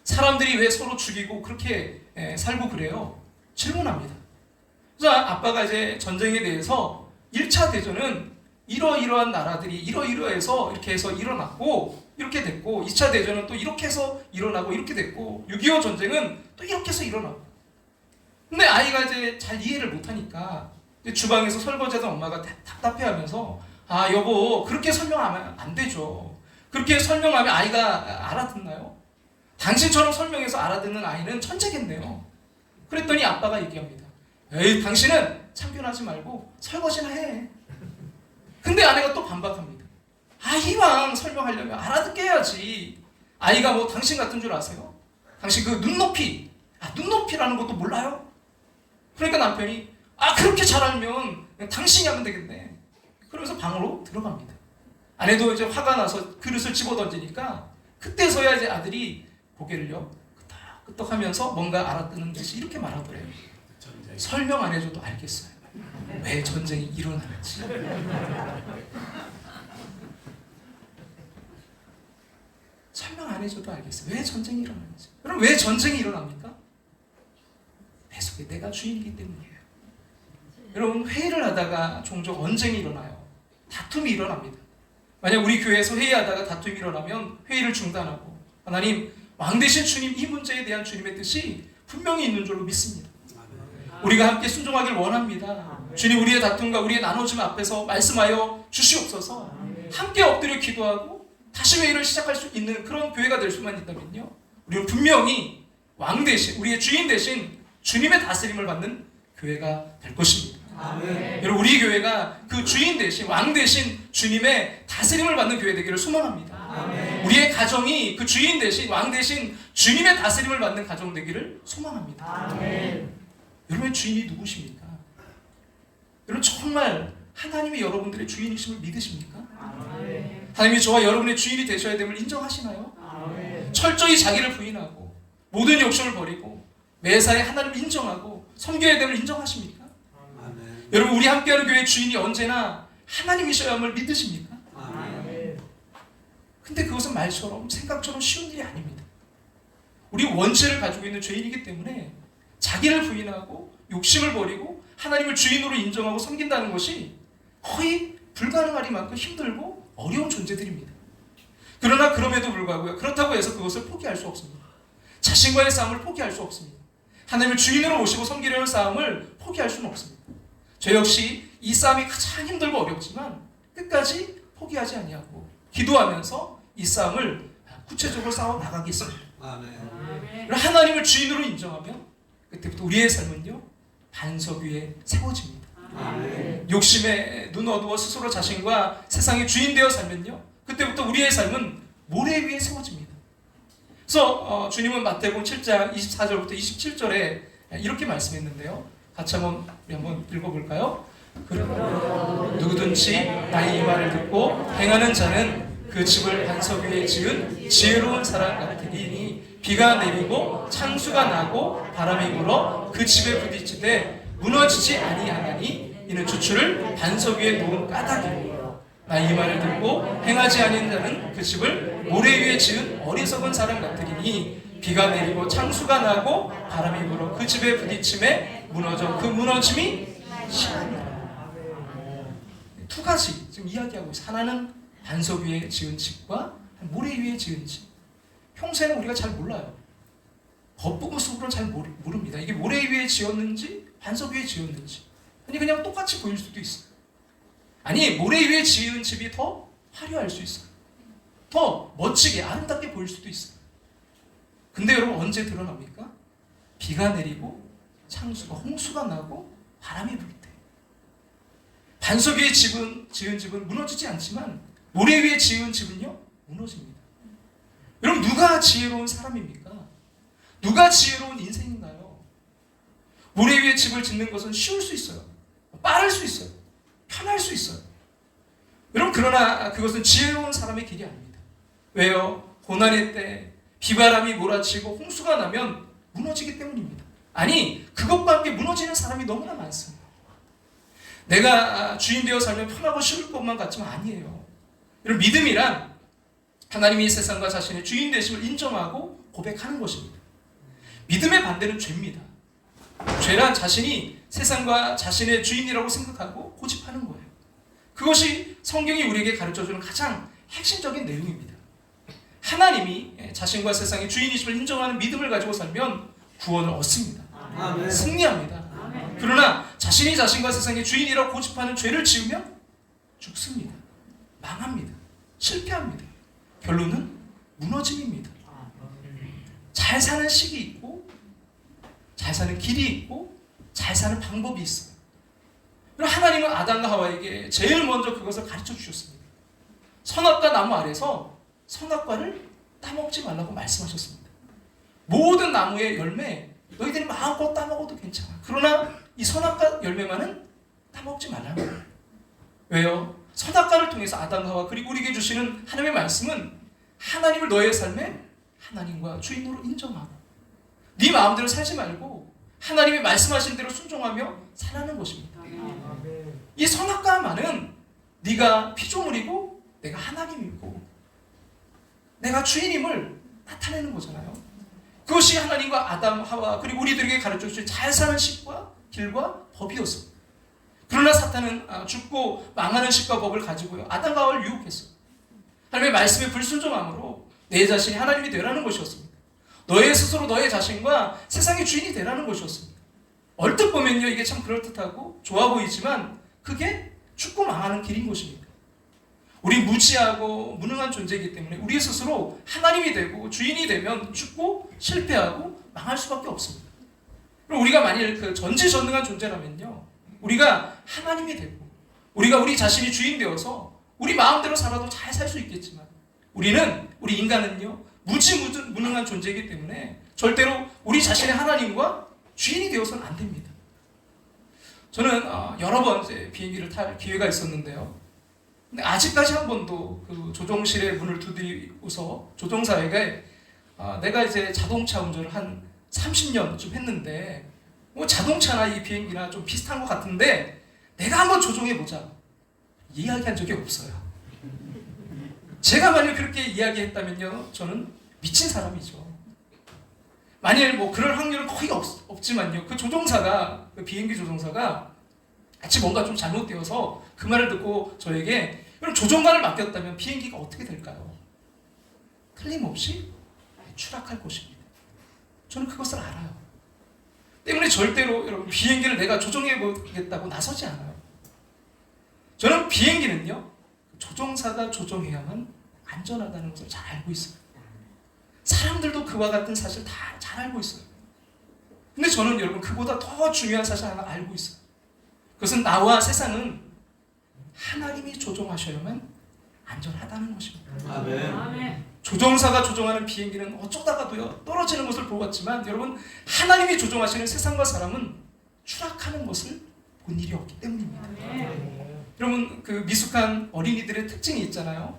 사람들이 왜 서로 죽이고 그렇게 살고 그래요? 질문합니다. 그래서 아빠가 이제 전쟁에 대해서 1차 대전은 이러이러한 나라들이 이러이러해서 이렇게 해서 일어났고 이렇게 됐고 2차 대전은 또 이렇게 해서 일어나고 이렇게 됐고 6.25 전쟁은 또 이렇게 해서 일어나고 근데 아이가 이제 잘 이해를 못하니까 주방에서 설거지하던 엄마가 답답해하면서 아 여보 그렇게 설명하면 안 되죠. 그렇게 설명하면 아이가 알아듣나요? 당신처럼 설명해서 알아듣는 아이는 천재겠네요. 그랬더니 아빠가 얘기합니다. 에이 당신은 참견하지 말고 설거지나 해. 근데 아내가 또 반박합니다. 아 이왕 설명하려면 알아듣게 해야지. 아이가 뭐 당신 같은 줄 아세요? 당신 그 눈높이라는 것도 몰라요? 그러니까 남편이 그렇게 잘 알면 그냥 당신이 하면 되겠네. 그러면서 방으로 들어갑니다. 아내도 이제 화가 나서 그릇을 집어던지니까 그때서야 이제 아들이 고개를요 끄덕끄덕하면서 뭔가 알아듣는 듯이 이렇게 말하더래요. 설명 안 해줘도 알겠어요. 왜 전쟁이 일어나는지. 설명 안 해줘도 알겠어요. 왜 전쟁이 일어나는지. 그럼 왜 전쟁이 일어납니까? 내 속에 내가 주인이기 때문이에요. 여러분 회의를 하다가 종종 언쟁이 일어나요. 다툼이 일어납니다. 만약 우리 교회에서 회의하다가 다툼이 일어나면 회의를 중단하고 하나님 왕 되신 주님 이 문제에 대한 주님의 뜻이 분명히 있는 줄로 믿습니다. 우리가 함께 순종하길 원합니다. 주님 우리의 다툼과 우리의 나눠짐 앞에서 말씀하여 주시옵소서. 함께 엎드려 기도하고 다시 회의를 시작할 수 있는 그런 교회가 될 수만 있다면요 우리는 분명히 왕 대신 우리의 주인 대신 주님의 다스림을 받는 교회가 될 것입니다. 아멘. 여러분 우리 교회가 그 주인 대신 왕 대신 주님의 다스림을 받는 교회 되기를 소망합니다. 아멘. 우리의 가정이 그 주인 대신 왕 대신 주님의 다스림을 받는 가정 되기를 소망합니다. 아멘. 여러분의 주인이 누구십니까? 여러분 정말 하나님이 여러분들의 주인이심을 믿으십니까? 아멘. 하나님이 저와 여러분의 주인이 되셔야 됨을 인정하시나요? 아멘. 철저히 자기를 부인하고 모든 욕심을 버리고 매사에 하나님을 인정하고 섬겨야 됨을 인정하십니까? 아멘. 여러분 우리 함께하는 교회의 주인이 언제나 하나님이셔야 함을 믿으십니까? 아멘. 근데 그것은 말처럼 생각처럼 쉬운 일이 아닙니다. 우리 원죄를 가지고 있는 죄인이기 때문에 자기를 부인하고 욕심을 버리고 하나님을 주인으로 인정하고 섬긴다는 것이 거의 불가능하리만큼 힘들고 어려운 존재들입니다. 그러나 그럼에도 불구하고 그렇다고 해서 그것을 포기할 수 없습니다. 자신과의 싸움을 포기할 수 없습니다. 하나님을 주인으로 모시고 섬기려는 싸움을 포기할 수는 없습니다. 저 역시 이 싸움이 가장 힘들고 어렵지만 끝까지 포기하지 아니하고 기도하면서 이 싸움을 구체적으로 싸워 나가겠습니다. 아멘. 하나님을 주인으로 인정하면 그때부터 우리의 삶은요 반석 위에 세워집니다. 아멘. 욕심에 눈 어두워 스스로 자신과 세상의 주인 되어 살면요 그때부터 우리의 삶은 모래 위에 세워집니다. 그래서 주님은 마태복음 7장 24절부터 27절에 이렇게 말씀했는데요. 같이 우리 한번 읽어볼까요? 누구든지 나의 이 말을 듣고 행하는 자는 그 집을 반석 위에 지은 지혜로운 사람 같으니 비가 내리고 창수가 나고 바람이 불어 그 집에 부딪히되 무너지지 아니하나니 이는 주추를 반석 위에 놓은 까닭이요. 나 이 말을 듣고 행하지 아닌 자는 그 집을 모래 위에 지은 어리석은 사람 같으리니 비가 내리고 창수가 나고 바람이 불어 그 집에 부딪힘에 무너져 그 무너짐이 심하니라. 두 가지 지금 이야기하고 있어요. 하나는 반석 위에 지은 집과 모래 위에 지은 집. 평소에는 우리가 잘 몰라요. 겉부분 속으로는 잘 모릅니다. 이게 모래 위에 지었는지 반석 위에 지었는지. 아니 그냥 똑같이 보일 수도 있어요. 아니 모래 위에 지은 집이 더 화려할 수 있어요. 더 멋지게 아름답게 보일 수도 있어요. 근데 여러분 언제 드러납니까? 비가 내리고 창수가 홍수가 나고 바람이 불 때. 반석 위에 지은 집은 무너지지 않지만 모래 위에 지은 집은요 무너집니다. 여러분 누가 지혜로운 사람입니까? 누가 지혜로운 인생인가요? 모래 위에 집을 짓는 것은 쉬울 수 있어요. 빠를 수 있어요. 편할 수 있어요. 여러분 그러나 그것은 지혜로운 사람의 길이 아닙니다. 왜요? 고난의 때 비바람이 몰아치고 홍수가 나면 무너지기 때문입니다. 아니 그것과 함께 무너지는 사람이 너무나 많습니다. 내가 주인 되어 살면 편하고 쉬울 것만 같지만 아니에요. 여러분 믿음이란 하나님이 세상과 자신의 주인 되심을 인정하고 고백하는 것입니다. 믿음의 반대는 죄입니다. 죄란 자신이 세상과 자신의 주인이라고 생각하고 고집하는 거예요. 그것이 성경이 우리에게 가르쳐주는 가장 핵심적인 내용입니다. 하나님이 자신과 세상의 주인이심을 인정하는 믿음을 가지고 살면 구원을 얻습니다. 아멘. 승리합니다. 아멘. 그러나 자신이 자신과 세상의 주인이라고 고집하는 죄를 지으면 죽습니다. 망합니다. 실패합니다. 결론은 무너짐입니다. 잘 사는 식이 있고 잘 사는 길이 있고 잘 사는 방법이 있어요. 그럼 하나님은 아담과 하와에게 제일 먼저 그것을 가르쳐 주셨습니다. 선악과 나무 아래서 선악과를 따먹지 말라고 말씀하셨습니다. 모든 나무의 열매 너희들이 마음껏 따먹어도 괜찮아. 그러나 이 선악과 열매만은 따먹지 말라는 거예요. 왜요? 선악과를 통해서 아담과 하와 그리고 우리에게 주시는 하나님의 말씀은 하나님을 너의 삶에 하나님과 주인으로 인정하고 네 마음대로 살지 말고 하나님이 말씀하신 대로 순종하며 살라는 것입니다. 이 선악과만은 네가 피조물이고 내가 하나님이고 내가 주인임을 나타내는 거잖아요. 그것이 하나님과 아담, 하와 그리고 우리들에게 가르쳐주신 잘 사는 식과 길과 법이었습니다. 그러나 사탄은 죽고 망하는 식과 법을 가지고요 아담과 하와를 유혹했어요. 하나님의 말씀에 불순종함으로 내 자신이 하나님이 되라는 것이었습니다. 너의 스스로 너의 자신과 세상의 주인이 되라는 것이었습니다. 얼뜻 보면요 이게 참 그럴듯하고 좋아 보이지만 그게 죽고 망하는 길인 것입니다. 우리 무지하고 무능한 존재이기 때문에 우리 스스로 하나님이 되고 주인이 되면 죽고 실패하고 망할 수밖에 없습니다. 그럼 우리가 만일 그 전지전능한 존재라면요 우리가 하나님이 되고 우리가 우리 자신이 주인 되어서 우리 마음대로 살아도 잘 살 수 있겠지만 우리 인간은요 무능한 존재이기 때문에 절대로 우리 자신의 하나님과 주인이 되어서는 안 됩니다. 저는 여러 번 이제 비행기를 탈 기회가 있었는데요. 근데 아직까지 한 번도 그 조종실의 문을 두드리고서 조종사에게 내가 이제 자동차 운전을 한 30년쯤 했는데 뭐 자동차나 이 비행기나 좀 비슷한 것 같은데 내가 한번 조종해보자 이야기한 적이 없어요. 제가 만약 그렇게 이야기했다면요 저는 미친 사람이죠. 만일 뭐 그럴 확률은 거의 없지만요 그 조종사가 그 비행기 조종사가 같이 뭔가 좀 잘못되어서 그 말을 듣고 저에게 그럼 조종관을 맡겼다면 비행기가 어떻게 될까요? 틀림없이 추락할 것입니다. 저는 그것을 알아요. 때문에 절대로 여러분 비행기를 내가 조종해 보겠다고 나서지 않아요. 저는 비행기는요 조종사가 조종해야만 안전하다는 것을 잘 알고 있어요. 사람들도 그와 같은 사실 다 잘 알고 있어요. 근데 저는 여러분 그보다 더 중요한 사실 하나 알고 있어요. 그것은 나와 세상은 하나님이 조종하셔야만 안전하다는 것입니다. 아멘. 조종사가 조종하는 비행기는 어쩌다가도요 떨어지는 것을 보았지만 여러분 하나님이 조종하시는 세상과 사람은 추락하는 것을 본 일이 없기 때문입니다. 여러분 그 미숙한 어린이들의 특징이 있잖아요.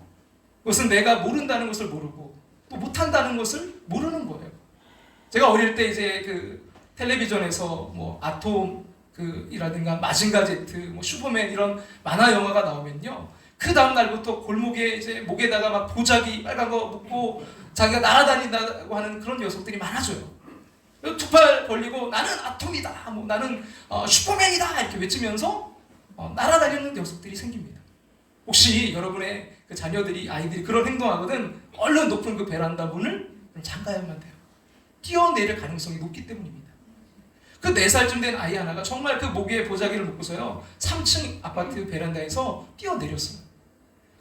그것은 내가 모른다는 것을 모르고 또 못한다는 것을 모르는 거예요. 제가 어릴 때 이제 그 텔레비전에서 뭐 아톰 이라든가 마징가 제트, 뭐 슈퍼맨 이런 만화 영화가 나오면요 그 다음 날부터 골목에 이제 목에다가 막 보자기 빨간 거 묶고 자기가 날아다닌다고 하는 그런 녀석들이 많아져요. 두 팔 벌리고 나는 아톰이다, 뭐 나는 슈퍼맨이다 이렇게 외치면서 날아다니는 녀석들이 생깁니다. 혹시 여러분의 그 자녀들이 아이들이 그런 행동하거든 얼른 높은 그 베란다 문을 잠가야만 돼요. 뛰어내릴 가능성이 높기 때문입니다. 그 4살쯤 된 아이 하나가 정말 그 목에 보자기를 묶고서요 3층 아파트 베란다에서 뛰어내렸어요.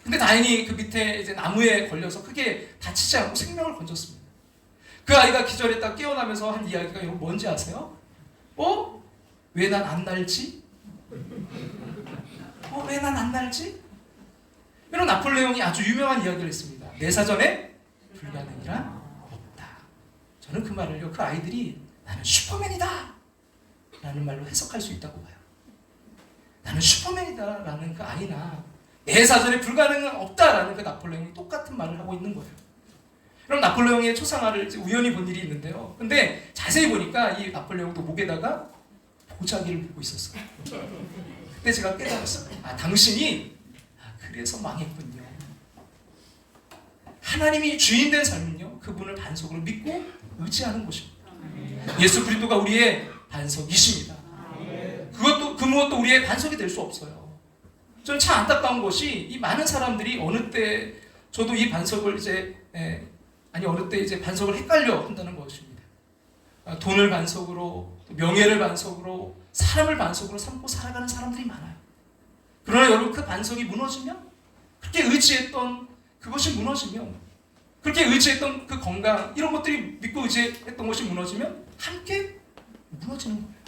근데 다행히 그 밑에 이제 나무에 걸려서 크게 다치지 않고 생명을 건졌습니다. 그 아이가 기절했다 깨어나면서 한 이야기가 여러분 뭔지 아세요? 왜 난 안 날지? 왜 난 안 날지? 이런 나폴레옹이 아주 유명한 이야기를 했습니다. 내 사전에 불가능이란 없다. 저는 그 말을요 그 아이들이 나는 슈퍼맨이다 라는 말로 해석할 수 있다고 봐요. 나는 슈퍼맨이다 라는 그 아이나 내 사전에 불가능은 없다 라는 그 나폴레옹이 똑같은 말을 하고 있는 거예요. 그럼 나폴레옹의 초상화를 우연히 본 일이 있는데요. 근데 자세히 보니까 이 나폴레옹도 목에다가 보자기를 묶고 있었어요. 그때 제가 깨달았어요. 당신이 그래서 망했군요. 하나님이 주인된 삶은요 그분을 반석으로 믿고 의지하는 것입니다. 예수 그리스도가 우리의 반석이십니다. 그 무엇도 우리의 반석이 될 수 없어요. 저는 참 안타까운 것이 이 많은 사람들이 어느 때 저도 이 반석을 어느 때 이제 반석을 헷갈려 한다는 것입니다. 돈을 반석으로, 명예를 반석으로, 사람을 반석으로 삼고 살아가는 사람들이 많아요. 그러나 여러분 그 반석이 무너지면, 그렇게 의지했던 그것이 무너지면, 그렇게 의지했던 그 건강, 이런 것들이 믿고 의지했던 것이 무너지면 함께 무너지는 거예요.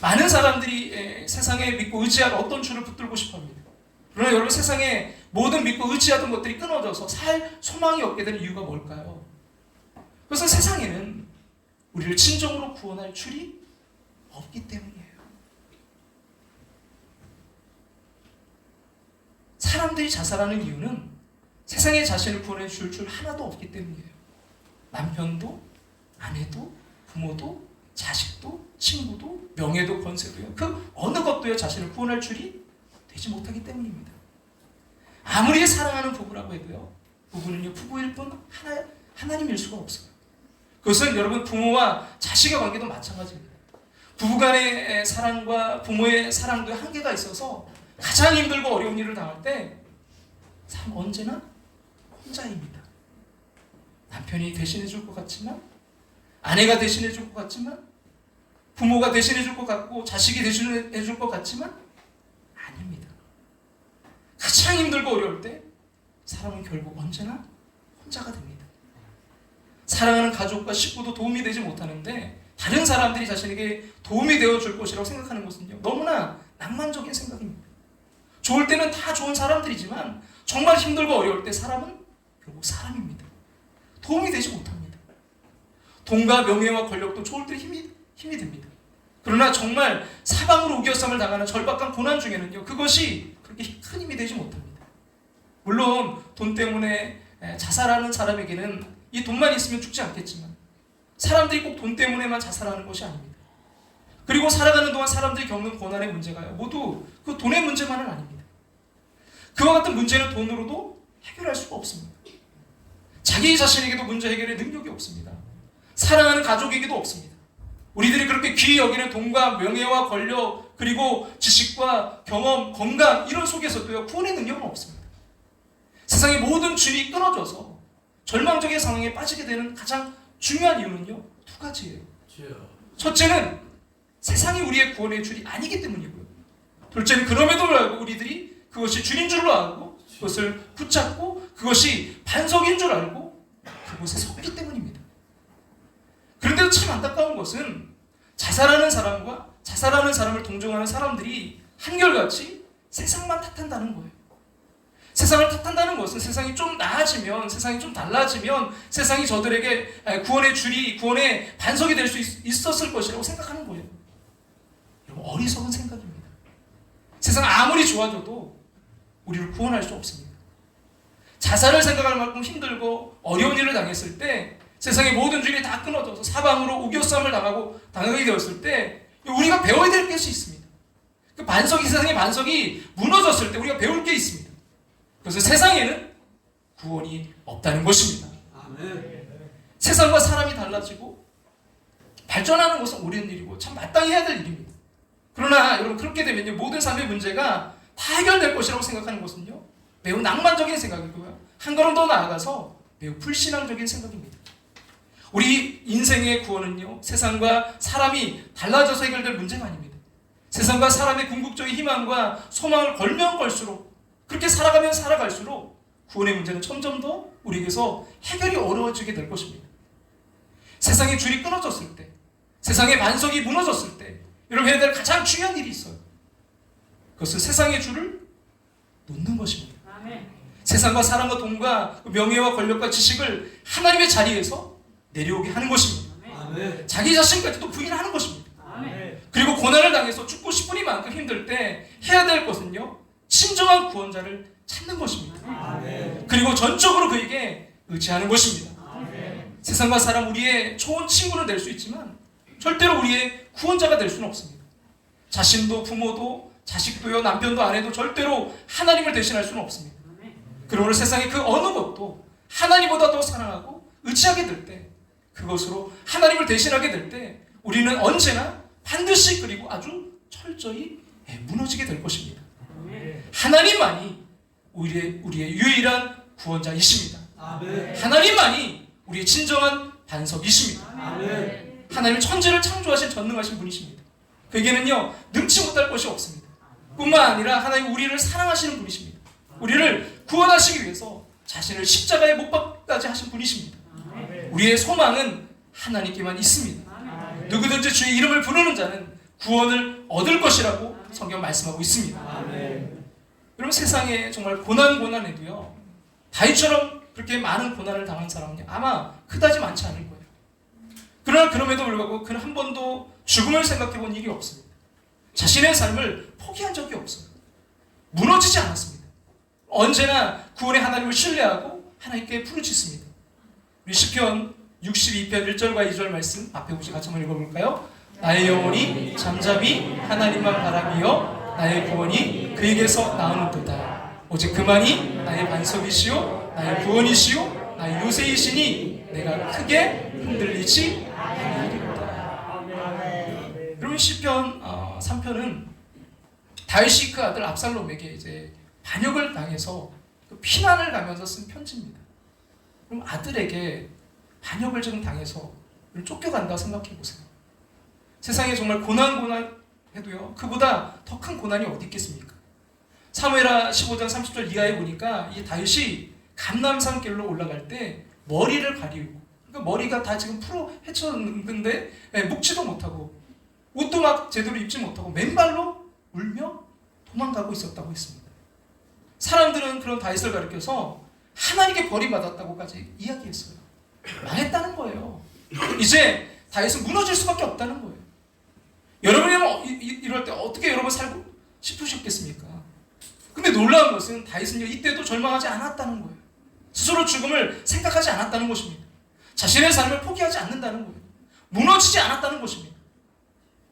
많은 사람들이 세상에 믿고 의지할 어떤 주를 붙들고 싶어 합니다. 그러나 여러분 세상에 모든 믿고 의지하던 것들이 끊어져서 살 소망이 없게 되는 이유가 뭘까요? 그것은 세상에는 우리를 진정으로 구원할 줄이 없기 때문이에요. 사람들이 자살하는 이유는 세상에 자신을 구원해 줄 줄 하나도 없기 때문이에요. 남편도, 아내도, 부모도, 자식도, 친구도, 명예도, 권세도요. 그 어느 것도요 자신을 구원할 줄이 되지 못하기 때문입니다. 아무리 사랑하는 부부라고 해도요, 부부는요 부부일 뿐 하나님일 수가 없어요. 그것은 여러분 부모와 자식의 관계도 마찬가지입니다. 부부간의 사랑과 부모의 사랑도 한계가 있어서 가장 힘들고 어려운 일을 당할 때 사람 언제나 혼자입니다. 남편이 대신해 줄 것 같지만, 아내가 대신해 줄 것 같지만, 부모가 대신해 줄 것 같고 자식이 대신해 줄 것 같지만 아닙니다. 가장 힘들고 어려울 때 사람은 결국 언제나 혼자가 됩니다. 사랑하는 가족과 식구도 도움이 되지 못하는데 다른 사람들이 자신에게 도움이 되어줄 것이라고 생각하는 것은요 너무나 낭만적인 생각입니다. 좋을 때는 다 좋은 사람들이지만 정말 힘들고 어려울 때 사람은 결국 사람입니다. 도움이 되지 못합니다. 돈과 명예와 권력도 좋을 때 힘이 됩니다. 그러나 정말 사방으로 우겨쌈을 당하는 절박한 고난 중에는요 그것이 그렇게 큰 힘이 되지 못합니다. 물론 돈 때문에 자살하는 사람에게는 이 돈만 있으면 죽지 않겠지만 사람들이 꼭 돈 때문에만 자살하는 것이 아닙니다. 그리고 살아가는 동안 사람들이 겪는 고난의 문제가요 모두 그 돈의 문제만은 아닙니다. 그와 같은 문제는 돈으로도 해결할 수가 없습니다. 자기 자신에게도 문제 해결의 능력이 없습니다. 사랑하는 가족에게도 없습니다. 우리들이 그렇게 귀히 여기는 돈과 명예와 권력 그리고 지식과 경험, 건강 이런 속에서도요 구원의 능력은 없습니다. 세상의 모든 줄이 끊어져서 절망적인 상황에 빠지게 되는 가장 중요한 이유는요 2가지예요. 첫째는 세상이 우리의 구원의 줄이 아니기 때문이고요. 둘째는 그럼에도 불구하고 우리들이 그것이 줄인 줄로 알고 그것을 붙잡고 그것이 반석인 줄 알고 그곳에 섰기 때문입니다. 그런데도 참 안타까운 것은 자살하는 사람과 자살하는 사람을 동정하는 사람들이 한결같이 세상만 탓한다는 거예요. 세상을 탓한다는 것은 세상이 좀 나아지면, 세상이 좀 달라지면 세상이 저들에게 구원의 줄이, 구원의 반석이 될 수 있었을 것이라고 생각하는 거예요. 여러분 어리석은 생각입니다. 세상 아무리 좋아져도 우리를 구원할 수 없습니다. 자살을 생각할 만큼 힘들고 어려운 일을 당했을 때 세상의 모든 줄이 다 끊어져서 사방으로 우겨쌈을 당하게 되었을 때 우리가 배워야 될 것이 있습니다. 그 반석이 세상의 반석이 무너졌을 때 우리가 배울 게 있습니다. 그래서 세상에는 구원이 없다는 것입니다. 아멘. 세상과 사람이 달라지고 발전하는 것은 옳은 일이고 참 마땅히 해야 될 일입니다. 그러나 여러분 그렇게 되면요, 모든 삶의 문제가 다 해결될 것이라고 생각하는 것은요, 매우 낭만적인 생각이고요, 한 걸음 더 나아가서 매우 불신앙적인 생각입니다. 우리 인생의 구원은요, 세상과 사람이 달라져서 해결될 문제가 아닙니다. 세상과 사람의 궁극적인 희망과 소망을 걸면 걸수록, 그렇게 살아가면 살아갈수록 구원의 문제는 점점 더 우리에게서 해결이 어려워지게 될 것입니다. 세상의 줄이 끊어졌을 때, 세상의 반석이 무너졌을 때 여러분 해야 될 가장 중요한 일이 있어요. 그것은 세상의 줄을 놓는 것입니다. 아멘. 세상과 사람과 돈과 명예와 권력과 지식을 하나님의 자리에서 내려오게 하는 것입니다. 아멘. 자기 자신까지도 부인하는 것입니다. 아멘. 그리고 고난을 당해서 죽고 싶으니만큼 힘들 때 해야 될 것은요, 진정한 구원자를 찾는 것입니다. 아멘. 그리고 전적으로 그에게 의지하는 것입니다. 아멘. 세상과 사람, 우리의 좋은 친구는 될 수 있지만 절대로 우리의 구원자가 될 수는 없습니다. 자신도 부모도 자식도요, 남편도 아내도 절대로 하나님을 대신할 수는 없습니다. 그러므로 세상의 그 어느 것도 하나님보다 더 사랑하고 의지하게 될 때, 그것으로 하나님을 대신하게 될 때 우리는 언제나 반드시 그리고 아주 철저히 무너지게 될 것입니다. 하나님만이 우리의 유일한 구원자이십니다. 아멘. 하나님만이 우리의 진정한 반석이십니다. 아멘. 하나님은 천지를 창조하신 전능하신 분이십니다. 그에게는요, 능치 못할 것이 없습니다. 뿐만 아니라 하나님 우리를 사랑하시는 분이십니다. 우리를 구원하시기 위해서 자신을 십자가에 못 박까지 하신 분이십니다. 우리의 소망은 하나님께만 있습니다. 누구든지 주의 이름을 부르는 자는 구원을 얻을 것이라고 성경 말씀하고 있습니다. 아멘. 여러분 세상에 정말 고난해도요, 다윗처럼 그렇게 많은 고난을 당한 사람은 아마 그다지 많지 않을 거예요. 그러나 그럼에도 불구하고 그는 한 번도 죽음을 생각해 본 일이 없습니다. 자신의 삶을 포기한 적이 없어요. 무너지지 않았습니다. 언제나 구원의 하나님을 신뢰하고 하나님께 부르짖습니다. 우리 시편 62편 1절과 2절 말씀 앞에 보시 같이 한번 읽어볼까요? 나의 영혼이 잠잠히 하나님만 바라비어 나의 구원이 그에게서 나오는도다. 오직 그만이 나의 반석이시요 나의 구원이시요 나의 요새이시니 내가 크게 흔들리지 아니하리로다. 여러분 시편 3편은 다윗이 그 아들 압살롬에게 이제 반역을 당해서 그 피난을 가면서 쓴 편지입니다. 그럼 아들에게 반역을 좀 당해서 쫓겨간다 생각해 보세요. 세상에 정말 고난 해도요, 그보다 더 큰 고난이 어디 있겠습니까? 사무엘하 15장 30절 이하에 보니까 이 다윗이 감람산 길로 올라갈 때 머리를 가리우고, 그러니까 머리가 다 지금 풀어 헤쳤는데 묶지도 못하고 옷도 막 제대로 입지 못하고 맨발로 울며 도망가고 있었다고 했습니다. 사람들은 그런 다윗을 가리켜서 하나님께 버림받았다고까지 이야기했어요. 망했다는 거예요. 이제 다윗은 무너질 수밖에 없다는 거예요. 여러분이라면 이럴 때 어떻게 여러분 살고 싶으셨겠습니까? 근데 놀라운 것은 다윗은요, 이때도 절망하지 않았다는 거예요. 스스로 죽음을 생각하지 않았다는 것입니다. 자신의 삶을 포기하지 않는다는 거예요. 무너지지 않았다는 것입니다.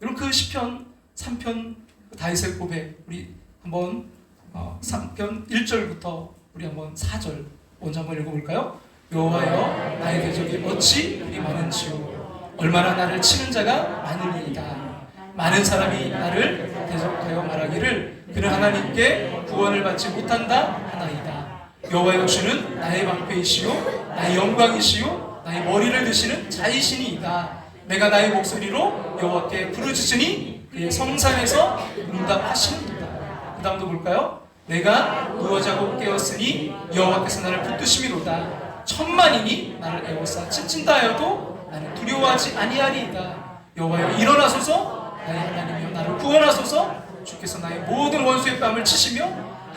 여러분 그 시편 3편 다윗의 고백, 우리 한번 3편 1절부터 우리 한번 4절 먼저 한번 읽어볼까요? 여호와여 나의 대적이 어찌 그리 많은지요. 얼마나 나를 치는 자가 많으리이다. 많은 사람이 나를 대적하여 말하기를 그는 하나님께 구원을 받지 못한다 하나이다. 여호와여 주는 나의 방패이시요 나의 영광이시요 나의 머리를 드시는 자이시니이다. 내가 나의 목소리로 여호와께 부르짖으니 그의 성산에서 응답하시는도다. 그 다음도 볼까요? 내가 누워 자고 깨었으니 여호와께서 나를 붙드심이로다. 천만인이 나를 애워싸 찢친다 하여도 나는 두려워하지 아니하리이다. 여호와여 일어나소서. 나의 하나님이여 나를 구원하소서. 주께서 나의 모든 원수의 뺨을 치시며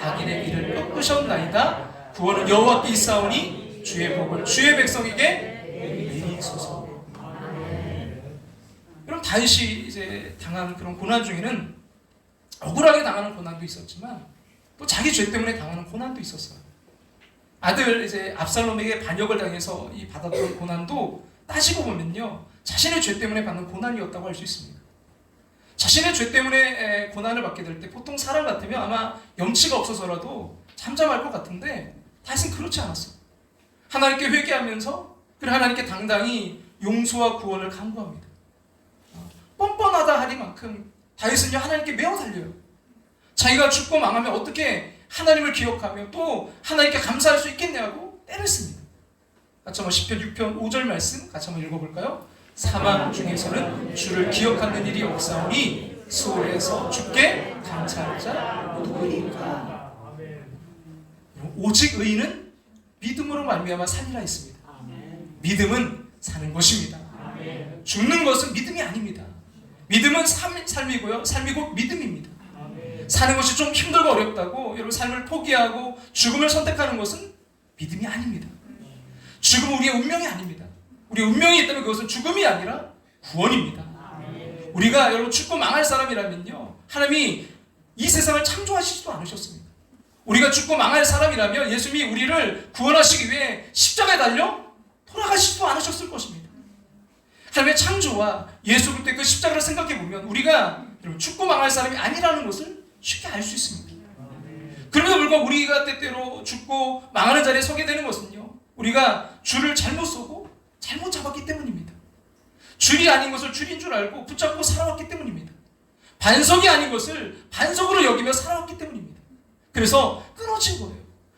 악인의 일을 꺾으셨나이다. 구원은 여호와께 있사오니 주의 복을 주의 백성에게 내리소서. 그럼 다윗이 이제 당한 그런 고난 중에는 억울하게 당하는 고난도 있었지만 또 자기 죄 때문에 당하는 고난도 있었어요. 아들 이제 압살롬에게 반역을 당해서 이 받았던 고난도 따지고 보면요, 자신의 죄 때문에 받는 고난이었다고 할 수 있습니다. 자신의 죄 때문에 고난을 받게 될 때 보통 사람 같으면 아마 염치가 없어서라도 잠잠할 것 같은데 다시는 그렇지 않았어요. 하나님께 회개하면서 그리고 하나님께 당당히 용서와 구원을 간구합니다. 뻔뻔하다 하리만큼 다윗은요 하나님께 매어 달려요. 자기가 죽고 망하면 어떻게 하나님을 기억하며 또 하나님께 감사할 수 있겠냐고 때를 씁니다. 같이 한번 시편 6편 5절 말씀 같이 한번 읽어볼까요? 사망 중에서는 주를 기억하는 일이 없사오니 수월에서 주께 감사할 자 누구니까. 오직 의인은 믿음으로 말미암아 살리라 했습니다. 믿음은 사는 것입니다. 죽는 것은 믿음이 아닙니다. 믿음은 삶이고요. 삶이고 믿음입니다. 사는 것이 좀 힘들고 어렵다고 여러분 삶을 포기하고 죽음을 선택하는 것은 믿음이 아닙니다. 죽음은 우리의 운명이 아닙니다. 우리의 운명이 있다면 그것은 죽음이 아니라 구원입니다. 우리가 여러분 죽고 망할 사람이라면요 하나님이 이 세상을 창조하시지도 않으셨습니다. 우리가 죽고 망할 사람이라면 예수님이 우리를 구원하시기 위해 십자가에 달려 돌아가시지도 않으셨을 것입니다. 하나님의 창조와 예수 그리스도의 그 십자가를 생각해 보면 우리가 죽고 망할 사람이 아니라는 것을 쉽게 알 수 있습니다. 그럼에도 불구하고 우리가 때때로 죽고 망하는 자리에 서게 되는 것은요 우리가 줄을 잘못 서고 잘못 잡았기 때문입니다. 줄이 아닌 것을 줄인 줄 알고 붙잡고 살아왔기 때문입니다. 반석이 아닌 것을 반석으로 여기며 살아왔기 때문입니다. 그래서 끊어진 거예요.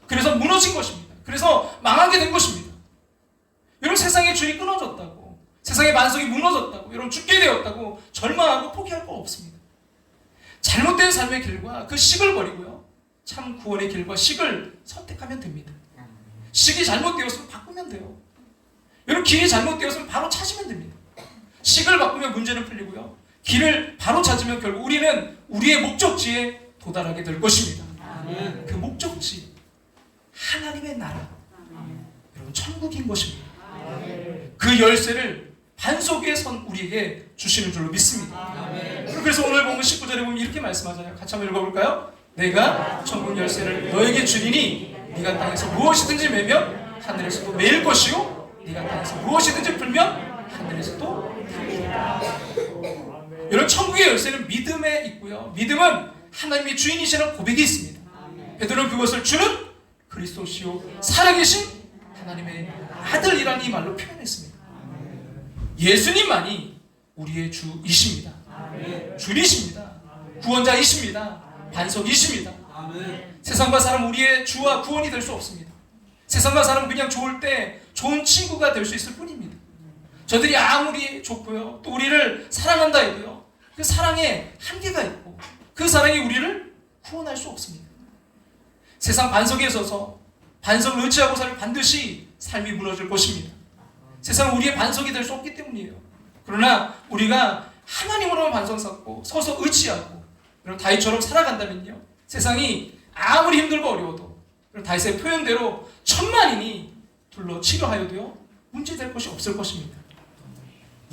그래서 무너진 것입니다. 그래서 망하게 된 것입니다. 여러분 세상의 줄이 끊어졌다고 세상의 반석이 무너졌다고 여러분 죽게 되었다고 절망하고 포기할 거 없습니다. 잘못된 삶의 길과 그 식을 버리고요 참 구원의 길과 식을 선택하면 됩니다. 식이 잘못되었으면 바꾸면 돼요. 여러분 길이 잘못되었으면 바로 찾으면 됩니다. 식을 바꾸면 문제는 풀리고요 길을 바로 찾으면 결국 우리는 우리의 목적지에 도달하게 될 것입니다. 그 목적지 하나님의 나라 여러분 천국인 것입니다. 그 열쇠를 반석 위에 선 우리에게 주시는 줄로 믿습니다. 그래서 오늘 보면 19절에 보면 이렇게 말씀하잖아요. 같이 한번 읽어볼까요? 내가 천국 열쇠를 너에게 주리니 네가 땅에서 무엇이든지 매면 하늘에서도 매일 것이요 네가 땅에서 무엇이든지 풀면 하늘에서도 풀리리라. 여러분 천국의 열쇠는 믿음에 있고요 믿음은 하나님이 주인이시라는 고백이 있습니다. 베드로는 그것을 주는 그리스도시요 살아계신 하나님의 아들이라는 이 말로 표현했습니다. 예수님만이 우리의 주이십니다. 주이십니다. 구원자이십니다. 반석이십니다. 세상과 사람 우리의 주와 구원이 될 수 없습니다. 세상과 사람은 그냥 좋을 때 좋은 친구가 될 수 있을 뿐입니다. 저들이 아무리 좋고요 또 우리를 사랑한다 해도요 그 사랑에 한계가 있고 그 사랑이 우리를 구원할 수 없습니다. 세상 반석에 서서 반석을 의지하고 살면 반드시 삶이 무너질 것입니다. 세상은 우리의 반석이 될 수 없기 때문이에요. 그러나 우리가 하나님으로만 반석 삼고 서서 의지하고 그리고 다윗처럼 살아간다면요 세상이 아무리 힘들고 어려워도 그리고 다윗의 표현대로 천만인이 둘러 치료하여도요 문제될 것이 없을 것입니다.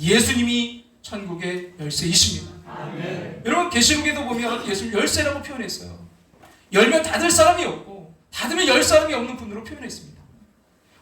예수님이 천국의 열쇠이십니다. 여러분 계시록에도 보면 예수님 열쇠라고 표현했어요. 열면 닫을 사람이 없고 닫으면 열 사람이 없는 분으로 표현했습니다.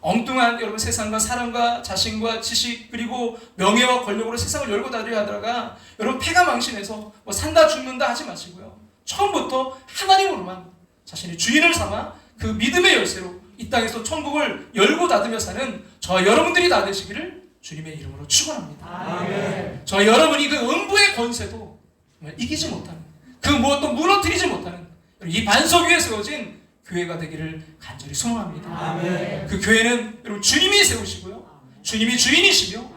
엉뚱한 여러분 세상과 사람과 자신과 지식 그리고 명예와 권력으로 세상을 열고 닫으려 하다가 여러분 패가 망신해서 뭐 산다 죽는다 하지 마시고요 처음부터 하나님으로만 자신의 주인을 삼아 그 믿음의 열쇠로 이 땅에서 천국을 열고 닫으며 사는 저와 여러분들이 다 되시기를 주님의 이름으로 축원합니다. 아멘. 저와 여러분이 그 음부의 권세도 정말 이기지 못하는 그 무엇도 무너뜨리지 못하는 이 반석 위에 세워진 교회가 되기를 간절히 소망합니다. 아멘. 그 교회는 여러분 주님이 세우시고요 주님이 주인이시며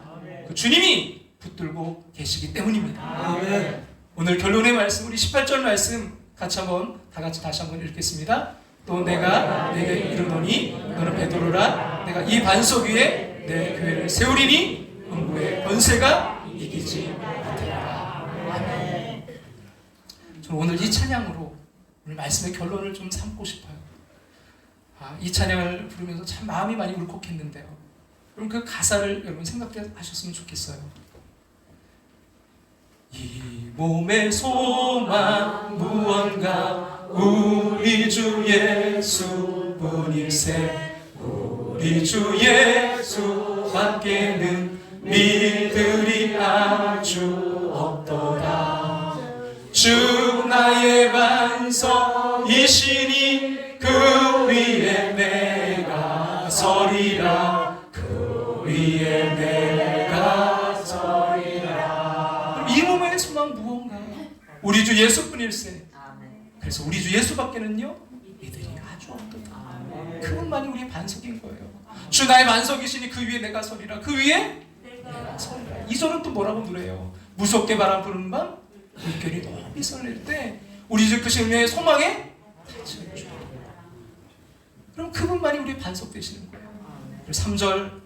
그 주님이 붙들고 계시기 때문입니다. 아멘. 오늘 결론의 말씀 우리 18절 말씀 같이 한번 다 같이 다시 한번 읽겠습니다. 또 내가 내게 이르노니 너는 베드로라 내가 이 반석 위에 내 교회를 세우리니 음부의 권세가 이기지 못하리라. 아멘. 저는 오늘 이 찬양으로 오늘 말씀의 결론을 좀 삼고 싶어요. 이 찬양을 부르면서 참 마음이 많이 울컥했는데요. 그럼 그 가사를 여러분 생각하셨으면 좋겠어요. 이 몸의 소망 무언가 우리 주 예수뿐일세 우리 주 예수 밖에는 믿으리 아주 없도다. 주 나의 반석이시니 그 우리 주 예수뿐일세. 아멘. 그래서 우리 주 예수밖에는요 이들이 아주 없도다. 아멘. 그분만이 우리의 반석인 거예요. 주 나의 반석이시니 그 위에 내가 서리라. 그 위에 내가 서리라. 2절은 또 뭐라고 누래요? 무섭게 바람 부는 밤 물결이 높이 설릴 때 우리 주 크신 은혜의 소망에 닫힐 줄. 그럼 그분만이 우리의 반석 되시는 거예요. 그리고 3절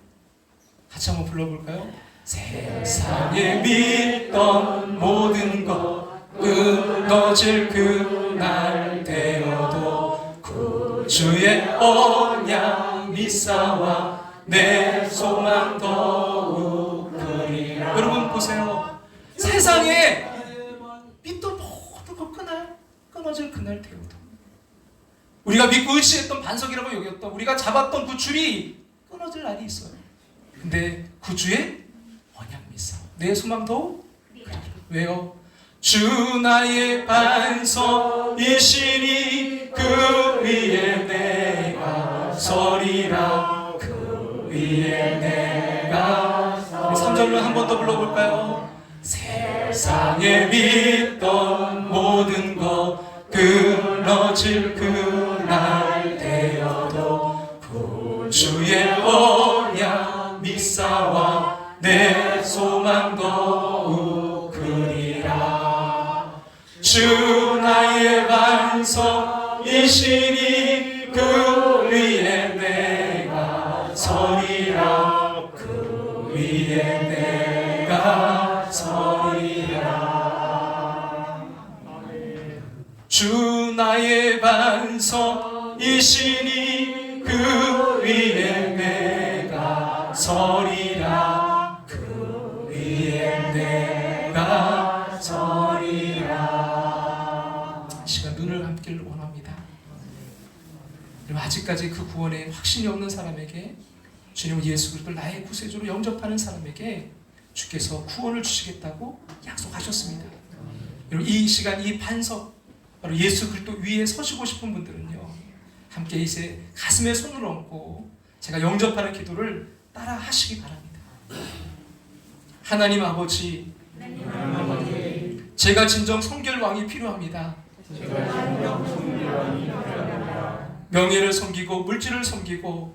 같이 한번 불러볼까요? 세상에 믿던 모든 것 끊어질 그날 되어도 구주의 언약 미사와 내 소망 더욱 크리라. 여러분 보세요. 세상에 믿던 모든 것 끊어질 그날 되어도 우리가 믿고 의지했던 반석이라고 여겼던 우리가 잡았던 그 줄이 끊어질 날이 있어요. 근데 구주의 언약 미사 내 소망 더욱 크리라. 왜요? 주 나의 반석이시니 그 위에 내가 서리라. 그 위에 내가 서리라. 3절로 한 번 더 불러볼까요? 세상에 믿던 모든 것 끊어질 그날 되어도 구주의 언약 미사와 내 소망 더욱 크리라. 주 나의 반석이시니 그 위에 내가 서리라. 그 위에 내가 서리라. 주 나의 반석이시니 그 위에 내가 서리라. 그 위에 내가 서리라. 이 시간 눈을 감기를 원합니다. 여러분 아직까지 그 구원에 확신이 없는 사람에게 주님 예수 그리스도를 나의 구세주로 영접하는 사람에게 주께서 구원을 주시겠다고 약속하셨습니다. 여러분 이 시간 이 반석 바로 예수 그리스도 위에 서시고 싶은 분들은요 함께 이제 가슴에 손을 얹고 제가 영접하는 기도를 따라 하시기 바랍니다. 하나님 아버지, 제가 진정 성결왕이 필요합니다. 명예를 섬기고 물질을 섬기고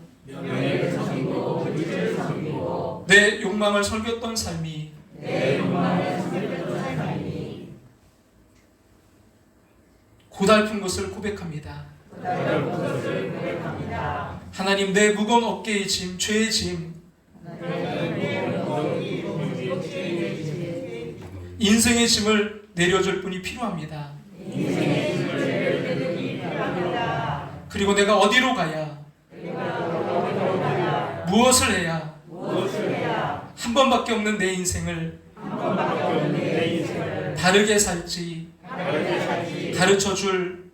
내 욕망을 섬겼던 삶이 고달픈 것을 고백합니다. 하나님 내 무거운 어깨의 짐, 죄의 짐, 인생의 짐을 내려줄 분이 필요합니다. 그리고 내가 어디로 가야, 무엇을 해야 한 번밖에 없는 내 인생을 다르게 살지 가르쳐줄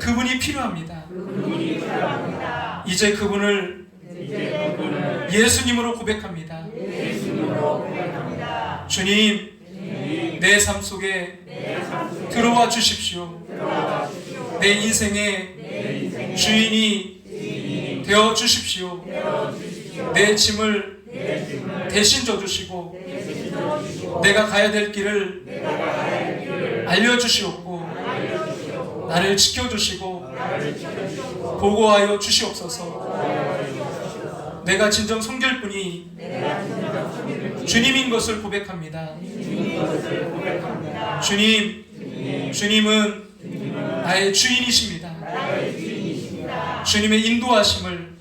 그분이 필요합니다. 이제 그분을 예수님으로 고백합니다. 주님, 내 삶 속에 들어와 주십시오. 내 인생의 주인이 되어 주십시오. 내 짐을 대신 져주시고 내가 가야 될 길을 알려주시옵고 나를 지켜주시고 보고하여 주시옵소서. 내가 진정 성결뿐이 주님인 것을 고백합니다. 주님, 주님은 나의 주인이십니다. 주님의 인도하심을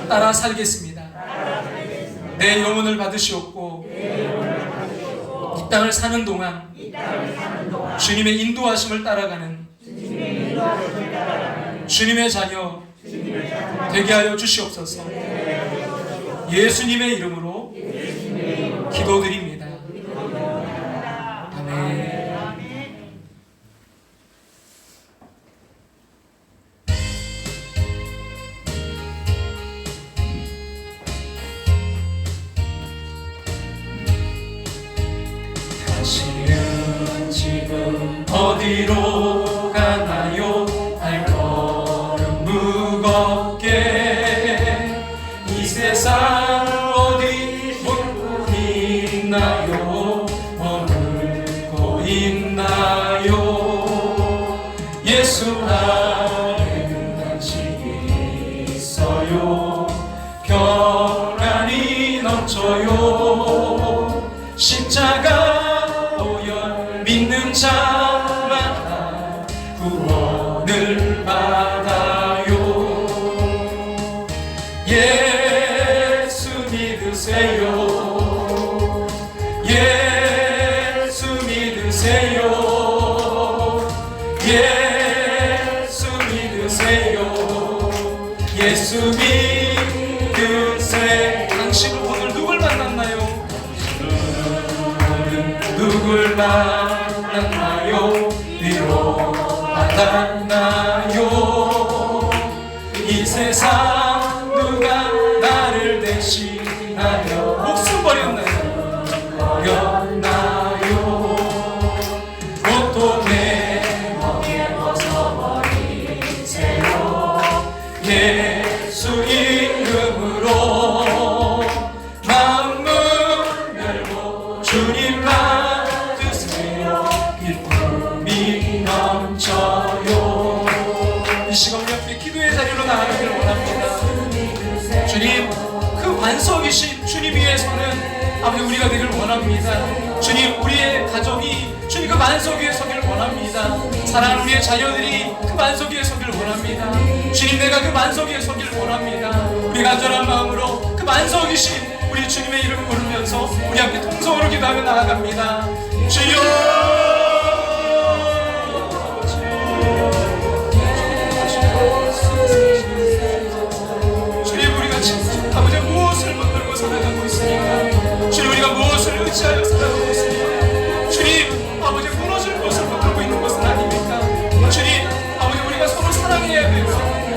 따라 살겠습니다. 내 영혼을 받으시옵고 이 땅을 사는 동안 주님의 인도하심을 따라가는 주님의 자녀 되게 하여 주시옵소서. 예수님의 이름으로 기도드립니다. 아멘. 당신은 지금 어디로 가나요? 발걸음 무겁게 이 세상 어디 못 있나요? 머물고 있나요? 예수 안에는 안식이 있어요. 평안이 넘쳐요. 십자가 보혈 믿는 자마다 구원을 받아요. 예수 믿으세요. 예수 믿으세요. 예수 믿으세요. 예수 믿으세요. 당신은 오늘 누굴 만났나요? 누굴 만났나요? 위로 받았나요? 이 세상 누가 나를 대신하여 목숨 버렸나요? 버렸나요? 고통의 멍에 벗어버리세요. 예수 이름으로 마음 열고 주님 받으세요. 기쁨이 넘쳐요. 이 시간 우리 앞에 기도의 자리로 나아가기를 원합니다. 주님, 그 반석이신 주님 위에서는 아버지 우리가 되길 원합니다. 주님, 우리의 가정이 주님 그 반석 위에 서기를 원합니다. 사랑하는 우리의 자녀들이 그 반석 위에 서기를 원합니다. 주님, 내가 그 반석 위에 서기를 원합니다. 우리 간절한 마음으로 그 반석이신 우리 주님의 이름을 부르면서 우리 함께 통성으로 기도하며 나아갑니다. 주여! 아버지 무엇을 붙들고 살아가고 있습니까? 주님, 우리가 무엇을 의지하여 살아가고 있습니까? 주님, 아버지 무너질 것을 붙들고 있는 것은 아닙니까? 주님, 아버지 우리가 서로 사랑해야 되고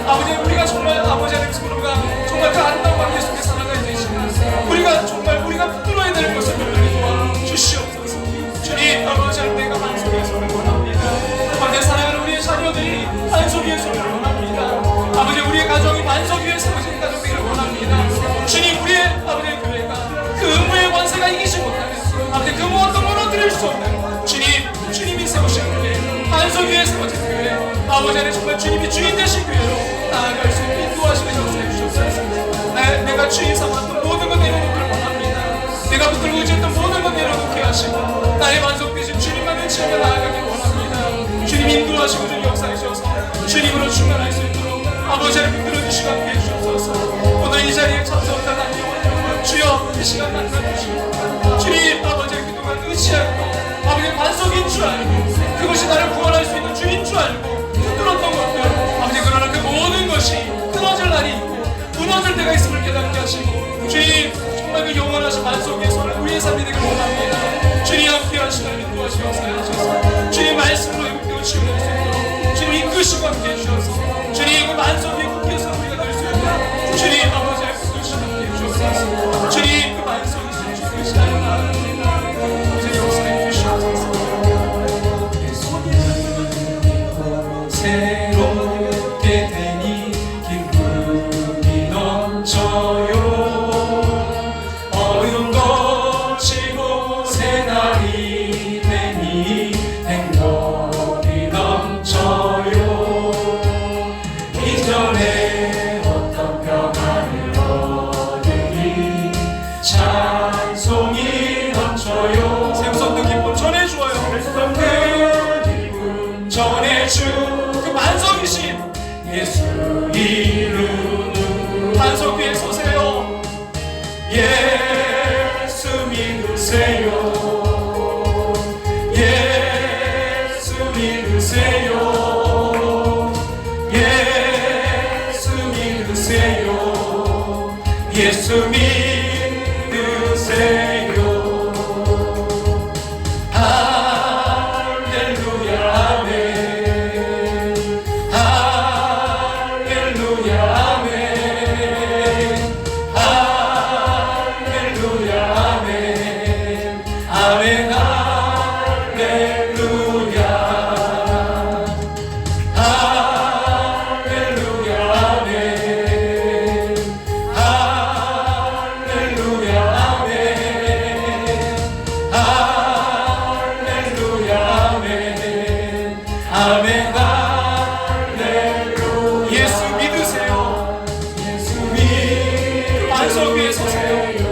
아버지 우리가 정말 아버지 하나님 서로가 정말 그 아름다운 관계 속에 살아가야 되지만 우리가 붙들어야 될 것을 붙들게 도와 주시옵소서. 주님, 아버지 하나님 내가 반석 위에 서를 원합니다. 아버지 사랑하는 우리의 자녀들이 반석 위에 서를 원합니다. 아버지 우리의 가정이 반석 위에 서는 가족 되기를 원합니다. 주님, 우리의 아버지의 교회가 그 음부의 권세가 이기지 못하는 아버지 그 무엇도 무너뜨릴 수 없는 주님이 세우신 교회, 반석 위에 세워진 교회, 아버지 안에 정말 주님이 주인 되신 교회로 나아갈 수 있는 인도하시는 역사해 주옵소서. 내가 주인 삼았던 모든 것 내려놓기를 원합니다. 내가 붙들고 의지했던 모든 것 내려놓게 하시고 나의 반석 되신 주님만을 지으며 나아가길 원합니다. 주님 인도하시고 주님 역사해 주셔서 주님으로 충만할 수 있도록 아버지를 붙들어주시고 함께 해주옵소서. 오늘 이 자리에 참석한 하나님 주여 이 시간 만나주시고 주님 아버지의 그동안 의지하고 아버지의 반석인 줄 알고 그것이 나를 구원할 수 있는 주인 줄 알고 붙들었던 것들 아버지 그러나 그 모든 것이 끊어질 날이 있고 무너질 때가 있음을 깨닫게 하시고 주님 정말 그 영원하신 반석 위에 서는 우리의 삶이 되길 원합니다. 주님 함께 하시는 인도하시고 역사하셔서 주님 말씀으로 회복되고 치유될 수 있도록 주님 이끄시고 함께 해주셔서 주님 그 반석 위에 굳게서 우리가 될 수 있도록 주님 아버지의 붙드시고 함께 해주셔서 주님 그 반석이 있으면 주님을 시간에 나아갑니다. 주님 역사해 주시옵소서. 새롭게 되니 기쁨이 넘쳐요. 어려움 거치고 새날이 되니 행복이 넘쳐요. 이전에 어떤 평안을 얻으니 찬송이 넘쳐요. 샘솟는 기쁨 전해주어요. 그 기쁨 전해주 그 반석이신 예수 이름으로 반석 위에 서세요. 예수 믿으세요. 예수 믿으세요. 예수 믿으세요. 예수 믿으세요. 할렐루야 아멘 할렐루야. 예수 믿으세요. 그 반석 위에 서세요.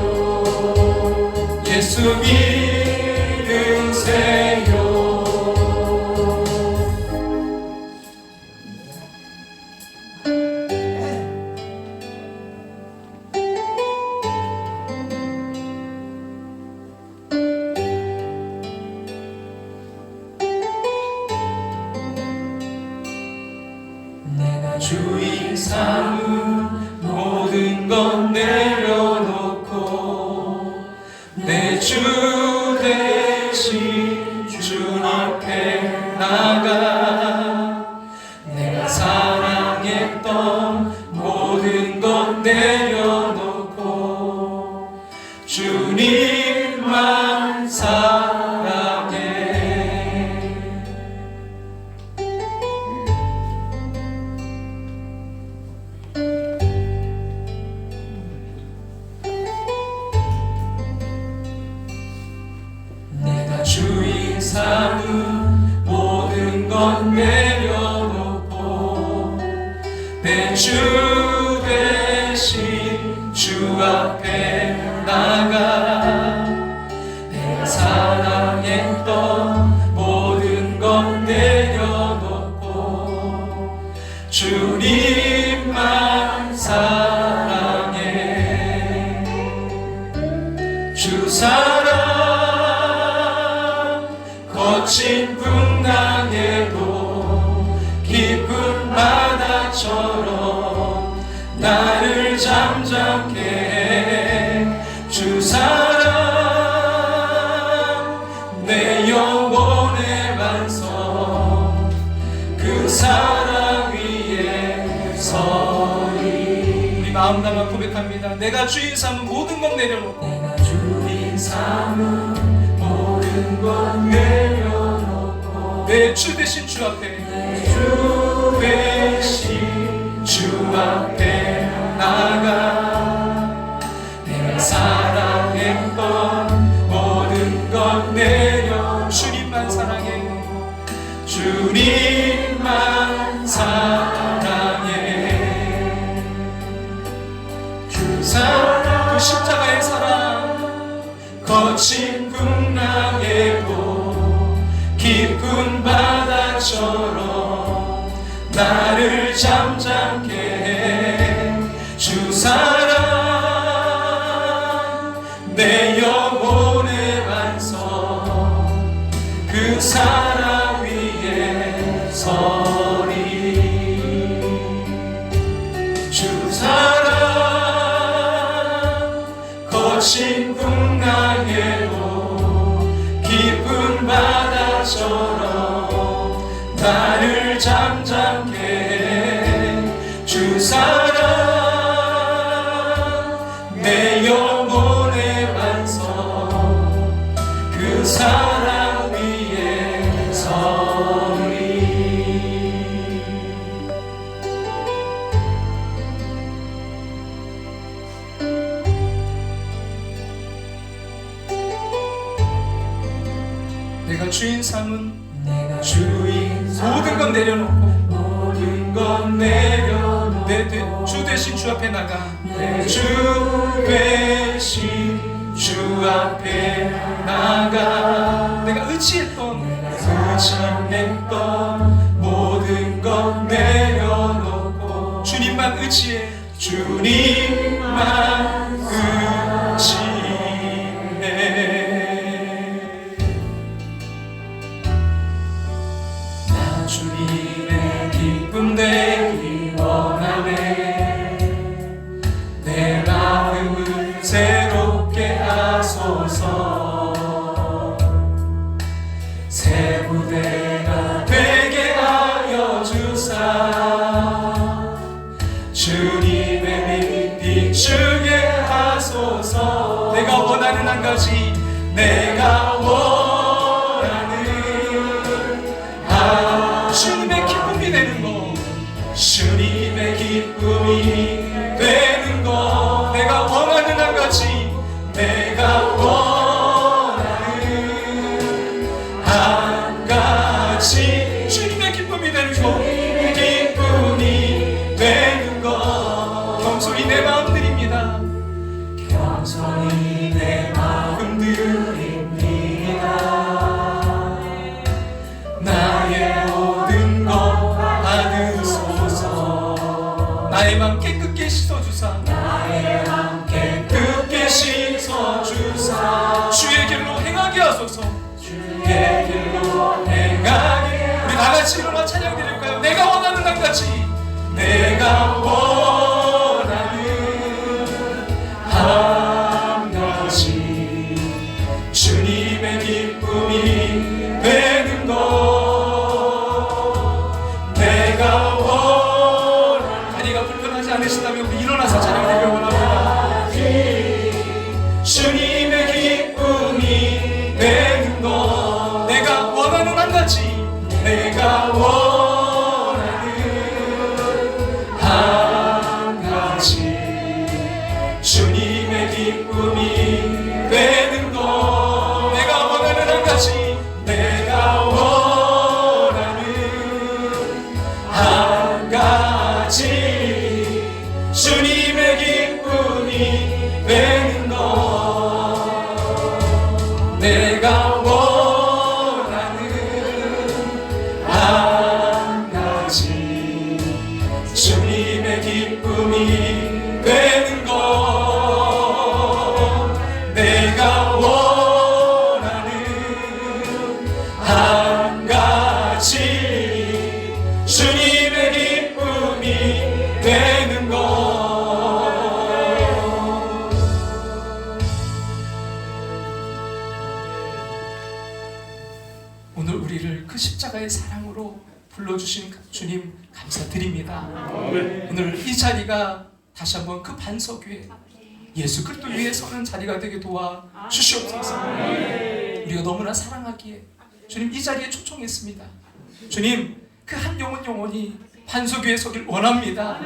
예수 믿으세요. 내가 주인 삼은 모든 건 내려놓고 내 주 대신 주 앞에 나가 내가 사랑했던 모든 건 내려놓고 주님만 사랑해. 내가 주인 삼은 모든 건 내려놓고 내 주 대신 주 앞에 나가 내가 사랑했던 모든 건 내려놓고 주님만 사랑해. 주 사랑 거친 풍랑에도 깊은 바다처럼 나를 잠잠케 해. 주 사랑 내 영혼의 반석 그 사랑 위에 서리. 우리 마음 담아 고백합니다. 내가 주인 삼은 모든 것 내려놓고 내가 주인 삼은 모든 것 내려놓고 내 주 대신 주 앞에 내 주 대신 주 앞에 나가 내가 사랑했던 모든 것 내려 주님만 사랑해. 주님만 사랑해. 주 사랑 그 십자가의 사랑 거친 풍랑에도 깊은 바다처럼 나를 잠잠케 해. 주 사랑 내 영혼의 반석 그 사랑 위에 서리. 주 사랑 거친 풍랑에도 깊은 바다처럼 나를 잠잠케 해. 주 사랑 내 영혼의 반석 그 사랑 위에 서리. 내가 주인 삼은 내가 주인 모든 건 내려놓고 모든 건 내려놓고 내 주 대신 주 앞에 나가 내 주 대신 주 앞에 나가 내가 의지했던 모든 건 내려놓고 주님만 의지해. 주님만 의지해. 나 주님의 기쁨 되기 원하네. 내 마음을 새롭게 하소서. 새 무대가 되게 하여 주사. 주님의 빛 비추게 하소서. 내가 원하는 한 가지 내가 원하는 주님의 기쁨이 되는 것 주님의 기쁨이 되는 것 내가 원하는 한 가지 내가 원하는 한 가지 주님의 기쁨이 나의 맘 깨끗게 씻어주사 깨끗게 씻어주사 주의 길로 행하게 하소서. 주의 길로 행하게. 우리 다같이 일어나 찬양 드릴까요? 내가 원하는 한 가지, 내가 원하는 한 가지, 주님의 기쁨이 되는 것. 내가 원하는. 다리가 불편하지 않으시다면 우리 일어나서 찬양 드리길 원합니다. 주님의 기쁨이 되는 것. 내가 원하는 한 가지, 내가 원하는 한 가지, 주님의 기쁨이 되는 것. 내가 원하는 한 가지, 내가 원하는 한 가지, 주님의 기쁨이 되는 것. 내가 원하는 한 가지, 주님의 기쁨이 되는 것. 내가 원하는 한 가지, 주님의 기쁨이 되는 것. 오늘 우리를 그 십자가의 사랑으로 불러주신 주님 감사드립니다. 오늘 이 자리가 다시 한번 그 반석 위에 예수 그리스도 위에 서는 자리가 되게 도와 주시옵소서. 우리가 너무나 사랑하기에 주님 이 자리에 초청했습니다. 주님 그 한 영혼 영혼이 반석 위에 서길 원합니다.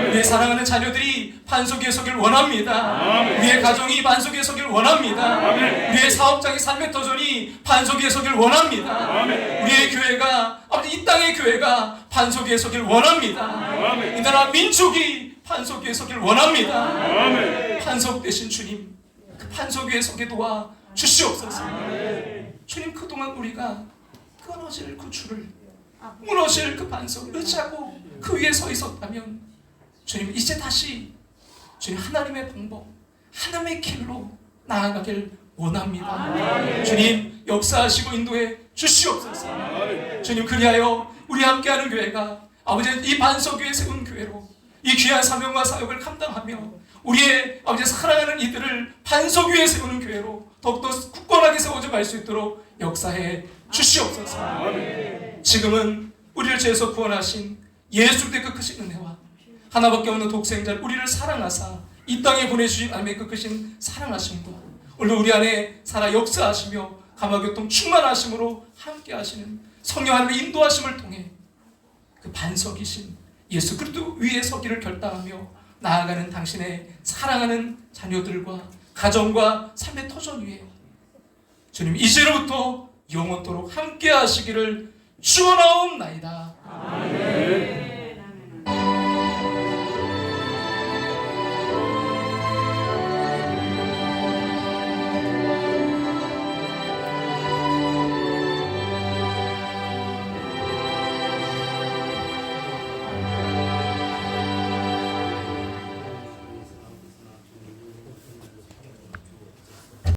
우리의 사랑하는 자녀들이 반석 위에 서길 원합니다. 우리의 가정이 반석 위에 서길 원합니다. 우리의 사업장의 삶의 터전이 반석 위에 서길 원합니다. 우리의 교회가, 아버지 이 땅의 교회가 반석 위에 서길 원합니다. 이 나라 민족이 반석 위에 서길 원합니다. 반석 되신 주님, 그 반석 위에 서게 도와 주시옵소서. 주님 그동안 우리가 끊어질 그 줄을, 무너질 그 반석을 의지하고 그 위에 서 있었다면 주님 이제 다시 주님 하나님의 방법, 하나님의 길로 나아가길 원합니다. 주님 역사하시고 인도해 주시옵소서. 주님 그리하여 우리 함께하는 교회가 아버지 이 반석 위에 세운 교회로 이 귀한 사명과 사역을 감당하며 우리의 아버지 사랑하는 이들을 반석 위에 세우는 교회로 더욱더 굳건하게 세워져 갈 수 있도록 역사해 주시옵소서. 지금은 우리를 죄에서 구원하신 예수 그리스도의 그 크신 은혜와 하나밖에 없는 독생자를 우리를 사랑하사 이 땅에 보내주신 하나님의 그 크신 사랑하심과 오늘 우리 안에 살아 역사하시며 감화교통 충만하심으로 함께 하시는 성령 하나님의 인도하심을 통해 그 반석이신 예수 그리스도 위에 서기를 결단하며 나아가는 당신의 사랑하는 자녀들과 가정과 삶의 터전 위에 주님 이제로부터 영원토록 함께 하시기를 축원하옵나이다. 아멘.